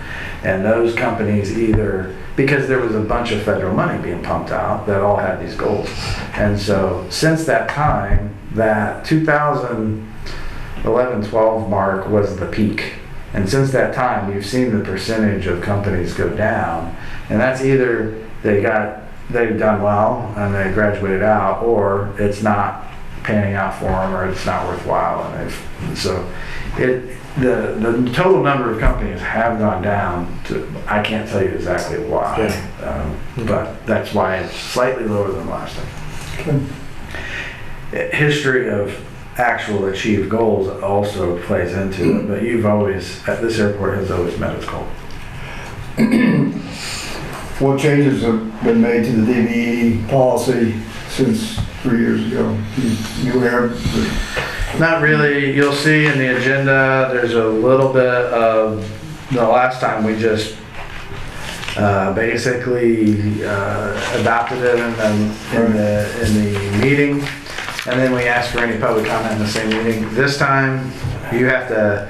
and those companies either, because there was a bunch of federal money being pumped out that all had these goals. And so since that time, that 2011-12 mark was the peak. And since that time, you've seen the percentage of companies go down. And that's either they've done well and they graduated out, or it's not panning out for them, or it's not worthwhile. And the total number of companies have gone down to, I can't tell you exactly why, but that's why it's slightly lower than last time. History of actual achieved goals also plays into it, but this airport has always met its goal. what changes have been made to the DVE policy since 3 years ago? You aware? Not really. You'll see in the agenda, there's a little bit of, the last time we just basically adopted it in the meeting. And then we ask for any public comment in the same meeting. This time, you have to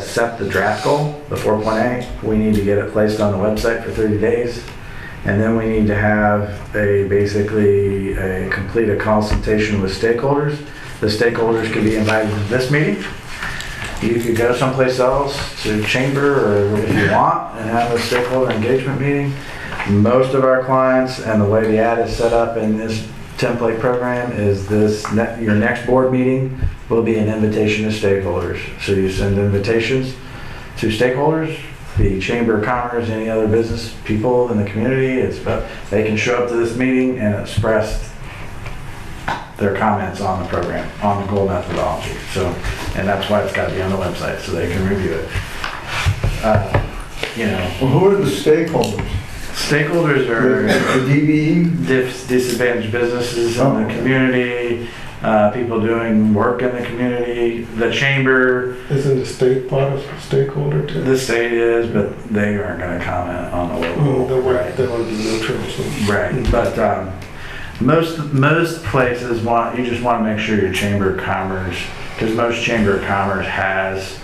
set the draft goal, the 4.8. We need to get it placed on the website for 30 days. And then we need to have complete a consultation with stakeholders. The stakeholders could be invited to this meeting. You could go someplace else to chamber or if you want and have a stakeholder engagement meeting. Most of our clients, and the way the ad is set up in this template program, is your next board meeting will be an invitation to stakeholders. So you send invitations to stakeholders, the Chamber of Commerce, any other business people in the community. They can show up to this meeting and express their comments on the program, on the goal methodology. And that's why it's got to be on the website so they can review it. Well, who are the stakeholders? Stakeholders are The DVE? disadvantaged businesses in the community, people doing work in the community, the chamber. Isn't the state part of stakeholder too? The state is, but they aren't going to comment on the local. They want to be neutral. So. Right, but Most places you just want to make sure your Chamber of Commerce, because most Chamber of Commerce has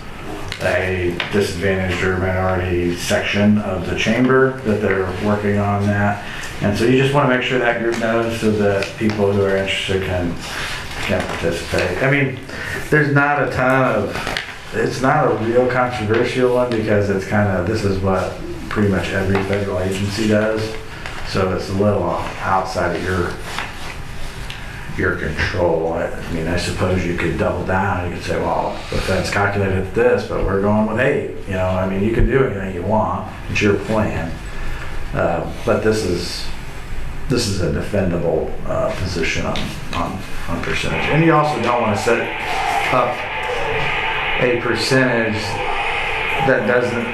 a disadvantaged or minority section of the chamber that they're working on that. And so you just want to make sure that group knows so that people who are interested can participate. I mean, there's not a ton of, it's not a real controversial one because it's kind of, this is what pretty much every federal agency does. So it's a little outside of your control. I mean, I suppose you could double down. You could say, well, the Fed's calculated at this, but we're going with 8. You know, I mean, you can do anything you want. It's your plan. But this is a defendable position on percentage. And you also don't want to set up a percentage that doesn't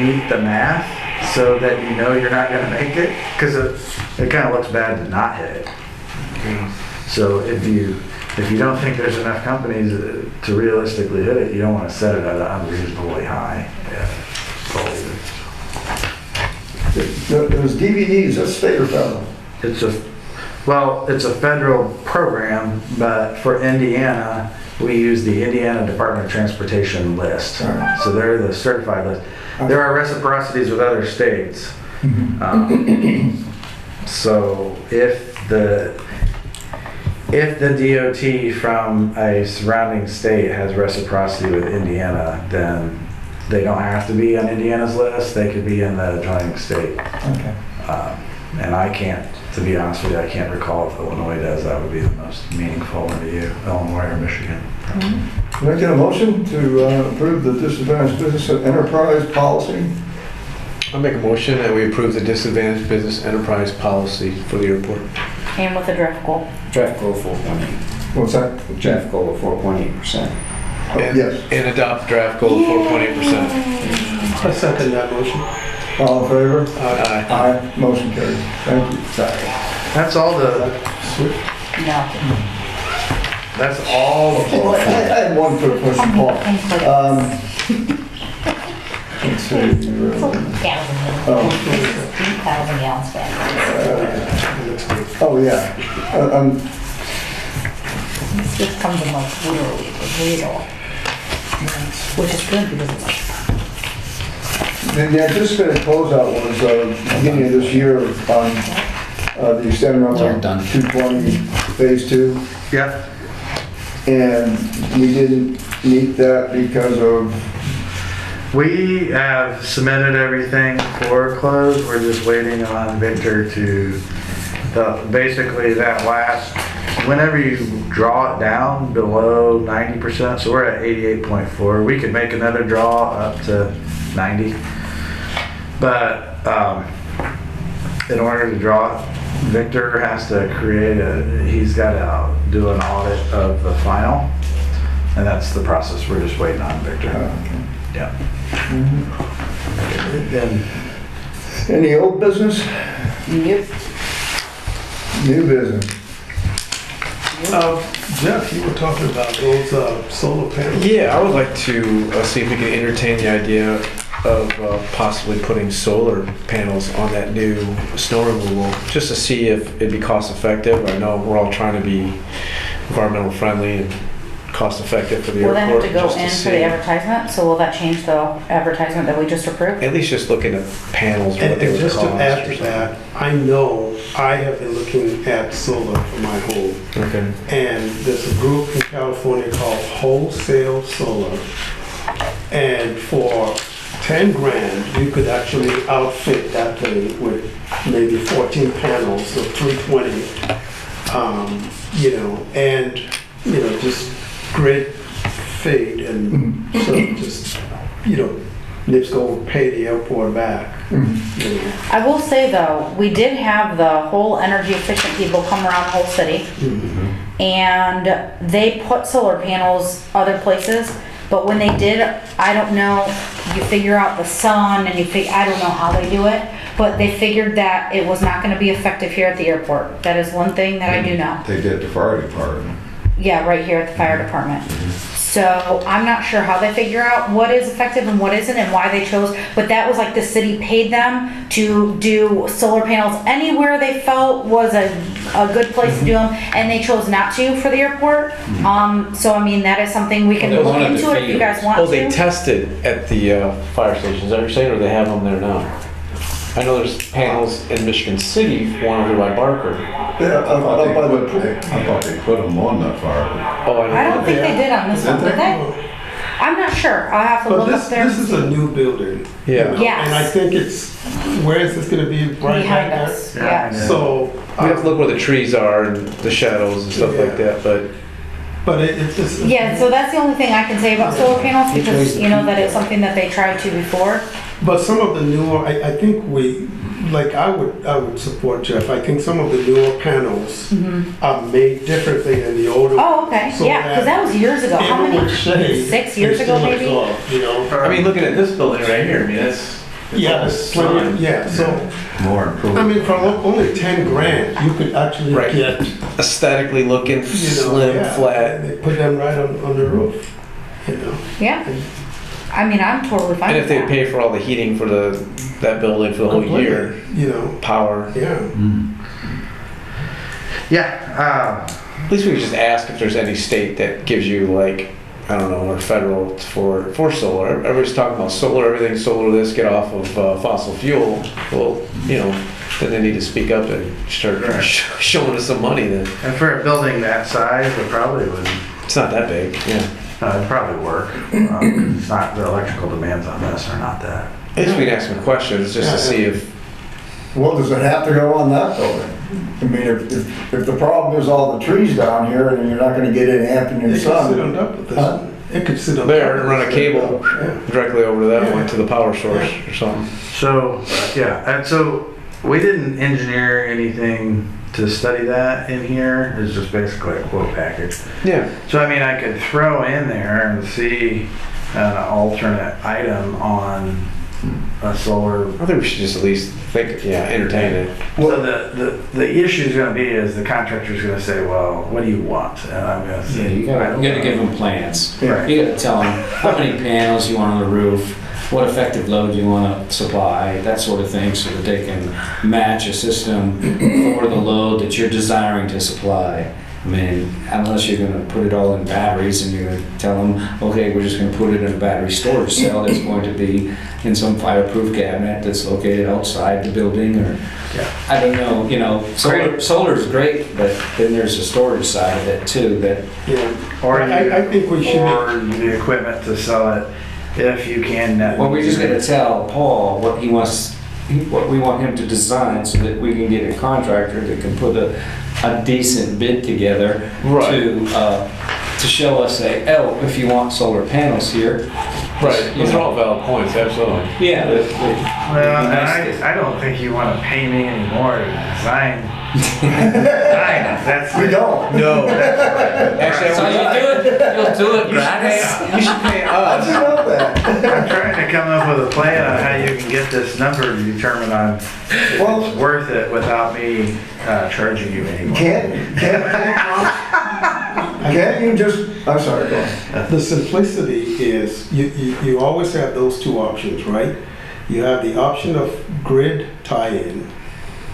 meet the math so that you know you're not going to make it, because it kind of looks bad to not hit it. So if you don't think there's enough companies to realistically hit it, you don't want to set it at an unreasonably high goal. Those DVDs, that's state or federal? It's a federal program, but for Indiana, we use the Indiana Department of Transportation list. Right. So they're the certified list. There are reciprocities with other states. So if the DOT from a surrounding state has reciprocity with Indiana, then they don't have to be on Indiana's list. They could be in the adjoining state. Okay. And I can't, to be honest with you, I can't recall if Illinois does. That would be the most meaningful one to you, Illinois or Michigan. Can I get a motion to approve the disadvantaged business enterprise policy? I'll make a motion that we approve the disadvantaged business enterprise policy for the airport. And with a draft goal. Draft goal 4.8. What's that? Draft goal of 4.8%. Yes. And adopt draft goal of 4.8%. I second that motion. All in favor? Aye. Aye. Motion carried. Thank you. Sorry. That's all No. that's all. Well, I had one quick question, Paul. Let's see. Oh. 3,000 gallons back. Oh, yeah. This comes in like literally a $3, which is good because it's like, The anticipated closeout was beginning of this year on the extended run They're on done. 220 Phase 2. Yeah. And we didn't meet that because of, We have submitted everything for close. We're just waiting on Victor to, basically that last, whenever you draw it down below 90%, so we're at 88.4, we could make another draw up to 90. But in order to draw it, Victor has to he's got to do an audit of the final, and that's the process. We're just waiting on Victor. Yeah. Then any old business, yep. new business? Jeff, you were talking about those solar panels. Yeah, I would like to see if we can entertain the idea of possibly putting solar panels on that new snow removal, just to see if it'd be cost effective. I know we're all trying to be environmental friendly and cost effective for the Will that airport. have to go just in see. for the advertisement? So will that change the advertisement that we just approved? At least just looking at panels, what And they would just to cost. add or to something. that, I know I have been looking at solar for my home. Okay. And there's a group in California called Wholesale Solar. And for 10 grand, you could actually outfit that thing with maybe 14 panels, so 320. Just great fade and so just, let's go pay the airport back. I will say though, we did have the whole energy efficient people come around the whole city, and they put solar panels other places, but when they did, I don't know, you figure out the sun and I don't know how they do it, but they figured that it was not gonna be effective here at the airport. That is one thing that I do know. They did the fire department. Yeah, right here at the fire department. So I'm not sure how they figure out what is effective and what isn't and why they chose, but that was like the city paid them to do solar panels anywhere they felt was a good place to do them, and they chose not to for the airport. So I mean, that is something we can Well, they look wanted into to if you guys want Oh, to. they tested at the fire stations, is that what you're saying, or they have them there now? I know there's panels in Michigan City, one over by Barker. Yeah, I thought up by the I thought they put them on the fire. Oh, I don't think they did on this one, did they? I'm not sure. I'll have to But look this, up there. this is a new building. Yeah. you know, Yes. And I think it's, where is this gonna be? Right Behind back us, there? yeah. So, We have to look where the trees are and the shadows and stuff like that, but but it's just. Yeah, so that's the only thing I can say about solar panels, because you know that it's something that they tried to before. But some of the newer, I think I would support Jeff. I think some of the newer panels are made differently than the older. Oh, okay, So yeah, because that was years ago. How even many? with shade, 6 years it ago, still looks maybe? off, you know? I mean, looking at this building right here, I mean, that's. Yeah, it's plenty, yeah, so, More improved. I mean, for only 10 grand, you could actually Right. get, Aesthetically looking, you know, slim, yeah, flat. They put them right on the roof, you know? Yeah. I mean, I'm totally fine And with if they that. pay for all the heating for that building for the whole year, You know, power. yeah. Yeah, At least we could just ask if there's any state that gives you like, I don't know, or federal for solar. Everybody's talking about solar, everything's solar, this, get off of fossil fuel. Well, you know, then they need to speak up and start Right. showing us some money then. and for a building that size, it probably would, It's not that big, yeah. it'd probably work. It's not, the electrical demands on this are not that. At least we can ask some questions just to see if, Well, does it have to go on that building? I mean, if the problem is all the trees down here and you're not gonna get any afternoon It could sit on sun. top of this Huh? one. It could sit on. there, top and of run a this. cable Yeah. directly over to that one to the power source or something. So, yeah, and so we didn't engineer anything to study that in here. It's just basically a quote package. Yeah. So, I mean, I could throw in there and see an alternate item on a solar. I think we should just at least think, entertain it. So the issue is gonna be is the contractor's gonna say, well, what do you want? And I'm gonna Yeah, say, you I gotta, don't you gotta know. give them plans. Right. You gotta tell them how many panels you want on the roof, what effective load you wanna supply, that sort of thing, so that they can match a system for the load that you're desiring to supply. I mean, unless you're gonna put it all in batteries and you're gonna tell them, okay, we're just gonna put it in a battery storage cell that's going to be in some fireproof cabinet that's located outside the building, or, Yeah. I don't know, you know, solar is great, but then there's a storage side of it too, that, Yeah. Or I think we should. or the equipment to sell it if you can. well, we just gotta tell Paul what he wants, what we want him to design, so that we can get a contractor that can put a decent bid together to show us, say, oh, if you want solar panels here. Right, you those are know. all valid points, absolutely. Yeah. Well, and I don't think you want to pay me anymore to design. That's We don't. No. Actually, So you do it, you'll do it gratis? you should pay How'd you us. know that? I'm trying to come up with a plan on how you can get this number to determine on if Well- it's worth it without me charging you anymore. Can't you just, I'm sorry, go on. The simplicity is, you always have those two options, right? You have the option of grid tie-in,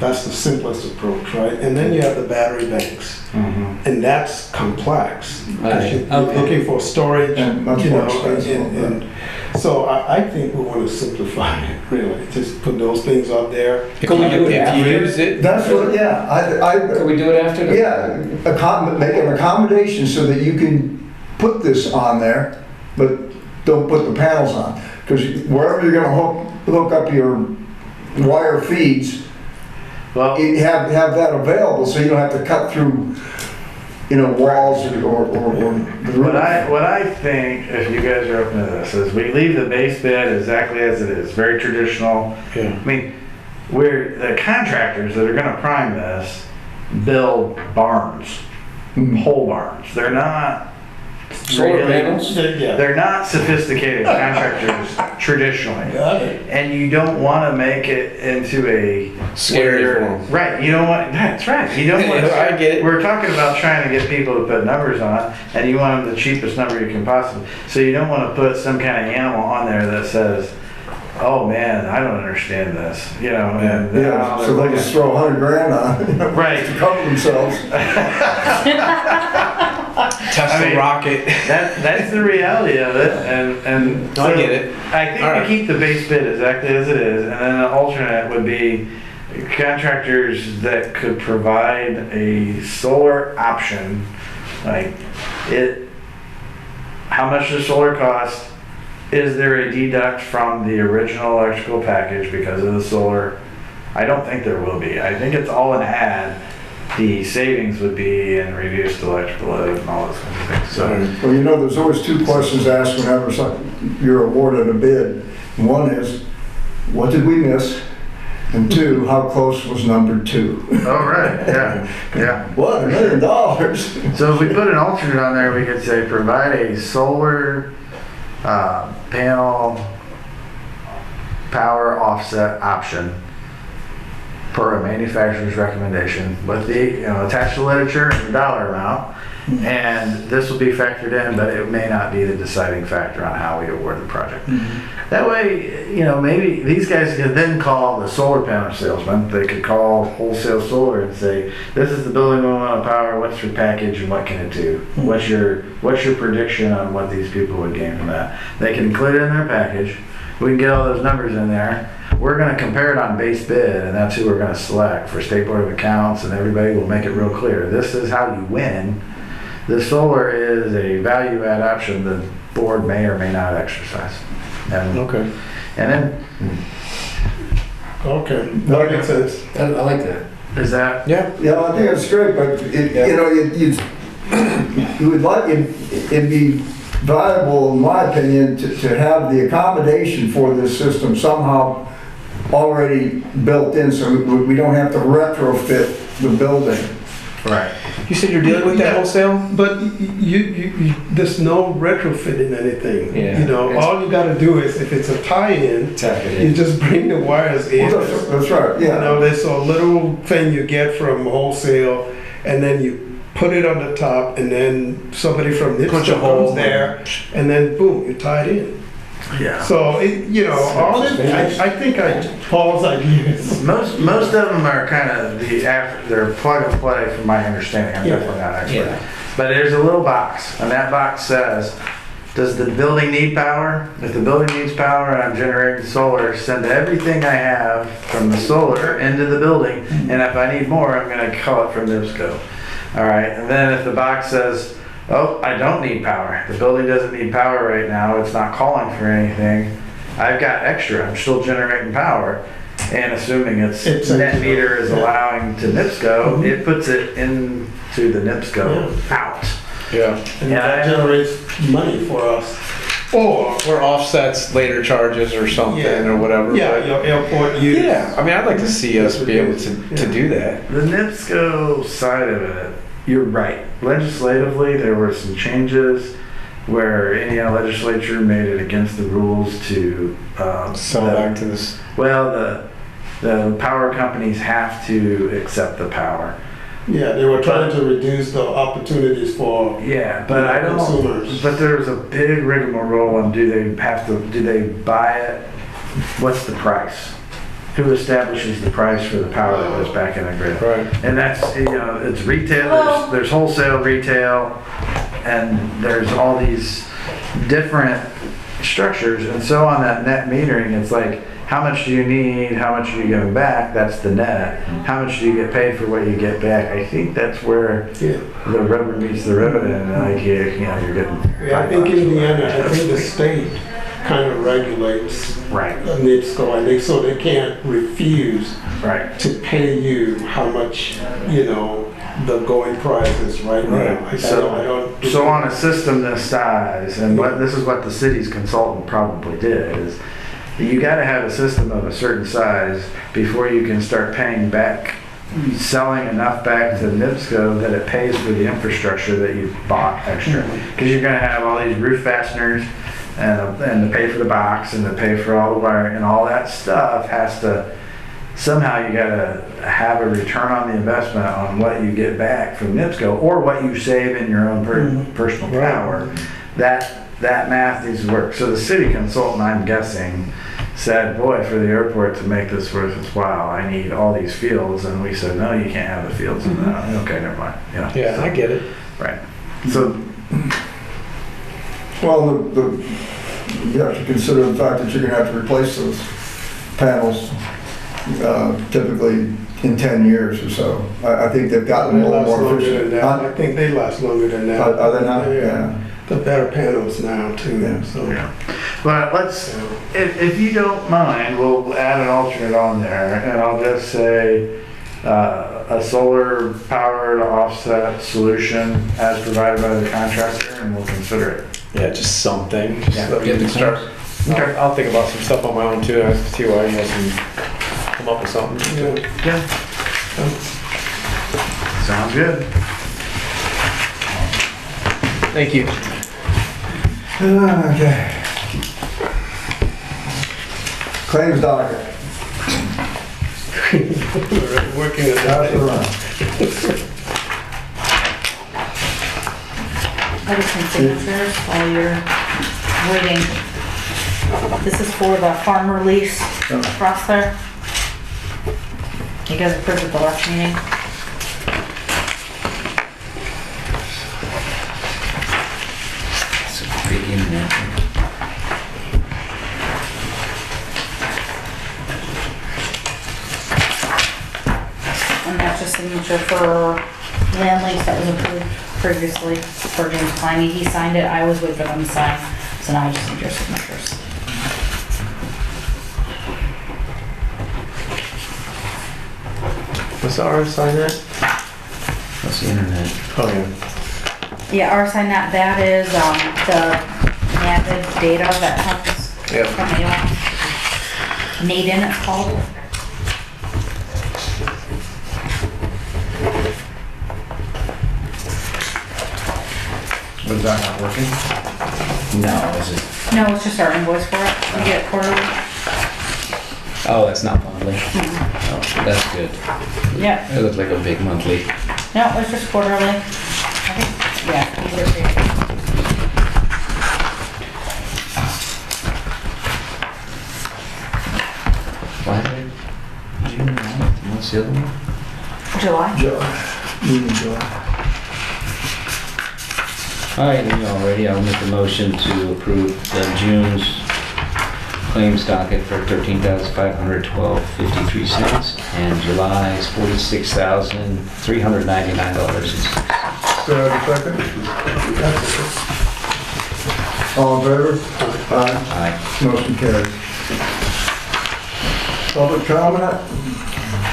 that's the simplest approach, right? And then you have the battery banks, Mhm. and that's complex. 'Cause you're Okay. looking for storage, And much you more know, expensive, and so I think we want to simplify it, really, just put those things up there. Can we do it If you after? use it, That's what, yeah, Could we do it after the? yeah, make an accommodation so that you can put this on there, but don't put the panels on. Because wherever you're gonna hook up your wire feeds, Well, you have that available, so you don't have to cut through, walls or the roof. what I think, if you guys are open to this, is we leave the base bid exactly as it is, very traditional. yeah. I mean, we're, the contractors that are gonna prime this build barns, Mhm. pole barns. They're not Solar really- panels? Yeah. They're not sophisticated contractors traditionally. Got it. And you don't want to make it into a Scary where- form. Right. You don't want. That's right. You don't want. I get it. We're talking about trying to get people to put numbers on, and you want them the cheapest number you can possibly. So you don't want to put some kind of animal on there that says, "Oh man, I don't understand this," you know. And then Yeah, so they just throw 100 grand on it. Right. To cover themselves. Test I mean, the rocket. that's the reality of it, and No, I get it. I think All right. we keep the base bid exactly as it is, and then an alternate would be contractors that could provide a solar option, like it. How much does solar cost? Is there a deduct from the original electrical package because of the solar? I don't think there will be. I think it's all an add. The savings would be in reduced electrical load and all those kinds of things. So. Well, you know, there's always two questions asked whenever you're awarded a bid. One is, what did we miss? And two, how close was number 2? Oh, right, yeah, yeah. What, $1 million? So if we put an alternate on there, we could say provide a solar panel power offset option per a manufacturer's recommendation with the, attached to literature and the dollar amount. And this will be factored in, but it may not be the deciding factor on how we award the project. That way, maybe these guys could then call the solar panel salesman. They could call Wholesale Solar and say, this is the building we want to power, what's your package and what can it do? What's your prediction on what these people would gain from that? They can include it in their package. We can get all those numbers in there. We're going to compare it on base bid, and that's who we're going to select for State Board of Accounts, and everybody will make it real clear. This is how you win. The solar is a value add option the board may or may not exercise. And, Okay. and then, Okay, that makes sense. I like that. is that, Yeah. Yeah, I think it's great, but you would like, it'd be valuable, in my opinion, to have the accommodation for this system somehow already built in, so we don't have to retrofit the building. right. You said you're dealing with that Yeah. wholesale? But there's no retrofitting anything. Yeah. All you gotta do is, if it's a tie-in, Tap it you in. just bring the wires in. Well, that's right, yeah. There's a little thing you get from wholesale, and then you put it on the top, and then somebody from Punch a NIPSCO hole. comes there, and then boom, you tie it in. Yeah. So, all it, I think Paul's ideas. Most of them are kind of they're plug and play from my understanding. I'm Yeah. definitely not an expert. Yeah. But there's a little box, and that box says, does the building need power? If the building needs power and I'm generating solar, send everything I have from the solar into the building, and if I need more, I'm gonna call it from NIPSCO. All right, and then if the box says, oh, I don't need power, the building doesn't need power right now, it's not calling for anything, I've got extra, I'm still generating power, and assuming it's net meter is allowing to NIPSCO, it puts it into the NIPSCO out. Yeah. And Yeah, that I- generates money for us. Or, Or offsets later charges or something Yeah. or whatever. yeah, but- your airport use. Yeah, I mean, I'd like to see us be able to do that. The NIPSCO side of it, you're right. Legislatively, there were some changes where Indiana legislature made it against the rules to Sell back to this. Well, the power companies have to accept the power. Yeah, they were trying to reduce the opportunities for Yeah, but I don't. consumers. But there's a big rigmarole on do they buy it? What's the price? Who establishes the price for the power that goes back in the grid? Right. And that's, it's retail, there's wholesale, retail, and there's all these different structures. And so on that net metering, it's like, how much do you need? How much are you giving back? That's the net. How much do you get paid for what you get back? I think that's where Yeah. the rubber meets the road, and like, you're getting. Yeah, I think Indiana, I think the state kind of regulates Right, NIPSCO, and so they can't refuse right. to pay you how much, the going price is right now. I don't. So on a system this size, and this is what the city's consultant probably did, is you gotta have a system of a certain size before you can start paying back selling enough back to NIPSCO that it pays for the infrastructure that you bought extra. Because you're gonna have all these roof fasteners and to pay for the box and to pay for all the wiring and all that stuff has to, somehow you gotta have a return on the investment on what you get back from NIPSCO or what you save in your own personal power. That math needs to work. So the city consultant, I'm guessing, said, boy, for the airport to make this worth its while, I need all these fields. And we said, no, you can't have the fields. And okay, never mind. Yeah, I get it. Right. So, Well, you have to consider the fact that you're gonna have to replace those panels typically in 10 years or so. I think they've gotten They a little last more longer efficient. than that. I think they last longer than that. Are they not? Yeah. The better panels now too, Yeah. so. yeah. But let's, if you don't mind, we'll add an alternate on there and I'll just say a solar powered offset solution as provided by the contractor and we'll consider it. Yeah, just something. Just Yeah, let me get the start. Okay. I'll think about some stuff on my own too. I have to see why you guys can come up with something. Yeah. Sounds good. Thank you. Okay. Claims docket. We're working at Pass it that. around. I just need signatures while you're waiting. This is for the farm release across there. You guys approved at the last meeting. It's a big internet. And that's just signature for land lease that was approved previously for James Kleine. He signed it, I was waiting for them to sign, so now I just need your signatures. What's the RS sign that? What's the internet? Oh, yeah. Yeah, our sign that is, the Navid data that comes Yep. from AOL. Naden it's called. Was that not working? No, is it? No, it's just our invoice for it. We get it quarterly. Oh, that's not monthly. Oh, that's good. Yeah, It looked like a big monthly. no, it's just quarterly. I think, yeah, either way. Why did June 9th? What's the other one? July. July. All right, when y'all ready, I'll make a motion to approve the June's claims docket for $13,512.53 and July's $46,399.06. Do I have a second? All in favor? Aye. Aye. Motion carries. Public comment?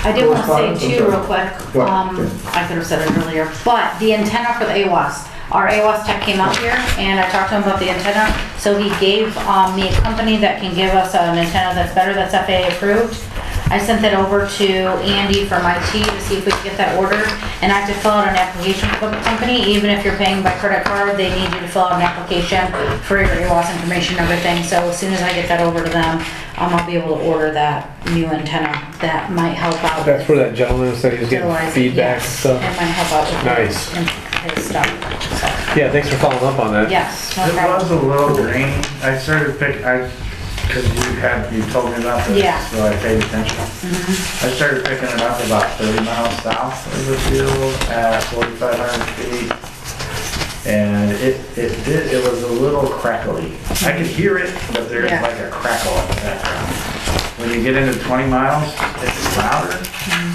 I did want to say Correspondence, too, I'm real quick, What? I could have said it earlier, but the antenna for the AWAS, our AWAS tech came out here and I talked to him about the antenna. So he gave me a company that can give us an antenna that's better, that's FAA approved. I sent that over to Andy from IT to see if we could get that ordered. And I have to fill out an application for the company, even if you're paying by credit card, they need you to fill out an application for your AWAS information and everything. So as soon as I get that over to them, I'll be able to order that new antenna. That might help out. That's where that gentleman said he was getting Utilize it, feedback and yes. stuff. It might help out with Nice. his stuff. So, Yeah, thanks for following up on that. yes, no It was problem. a little green. I started because you told me about this. Yeah. So I paid attention. I started picking it up about 30 miles south of the field at 4,500 feet. And it was a little crackly. I could hear it, but there's Yeah. like a crackle in the background. When you get into 20 miles, it's louder,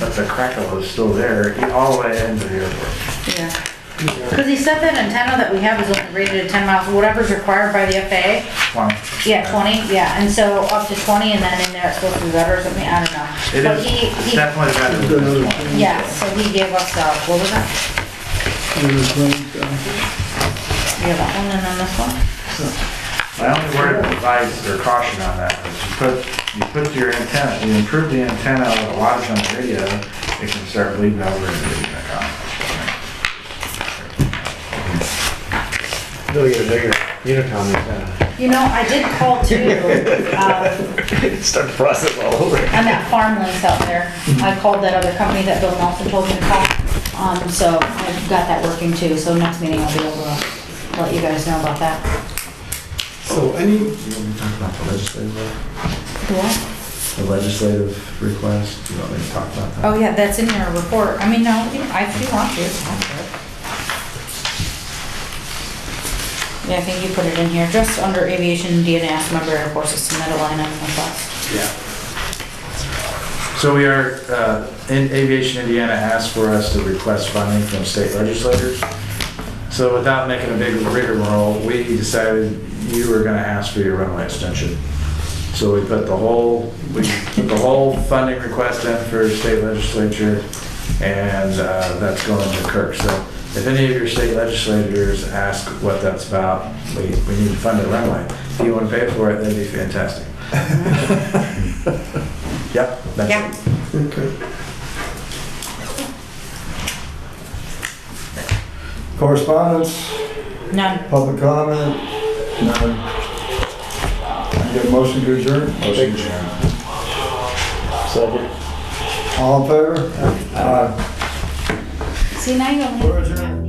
but the crackle is still there all the way into the airport. Yeah. Because he said that antenna that we have is only rated at 10 miles, whatever's required by the FAA. 20. Yeah, 20, yeah, and so up to 20 and then in there it's supposed to be better or something, I don't know. It But is he, definitely better than this one. yeah, so he gave us, what was that? Yeah, that one and then this one? My only word of advice or caution on that is you put your antenna, you improve the antenna with a wattage on the radio, it can start bleeding over and bleeding back out. No, your Unicom You know, I did call too, start the process all over. on that farm lease out there. I called that other company that Bill Nelson told me to call. So I've got that working too, so next meeting I'll be able to let you guys know about that. So any, You want me to talk about the legislative, What? the legislative request? Do you want me to talk about that? Oh, yeah, that's in your report. I mean, no, if you want to, I don't care. Yeah, I think you put it in here, just under aviation DNS, member Air Force is submitted line item request. Yeah. So we are, in Aviation Indiana asked for us to request funding from state legislators. So without making a big rigmarole, we decided you were gonna ask for your runway extension. So we put the whole funding request in for state legislature, and that's going to Kirk. So if any of your state legislators ask what that's about, we need to fund a runway. If you want to pay for it, that'd be fantastic. Yep, that's Yeah. it. okay. Correspondence, None. public comment, none. Get a motion to adjourn? Motion adjourned. Second. All in favor? Aye. See, now you only. We're adjourned.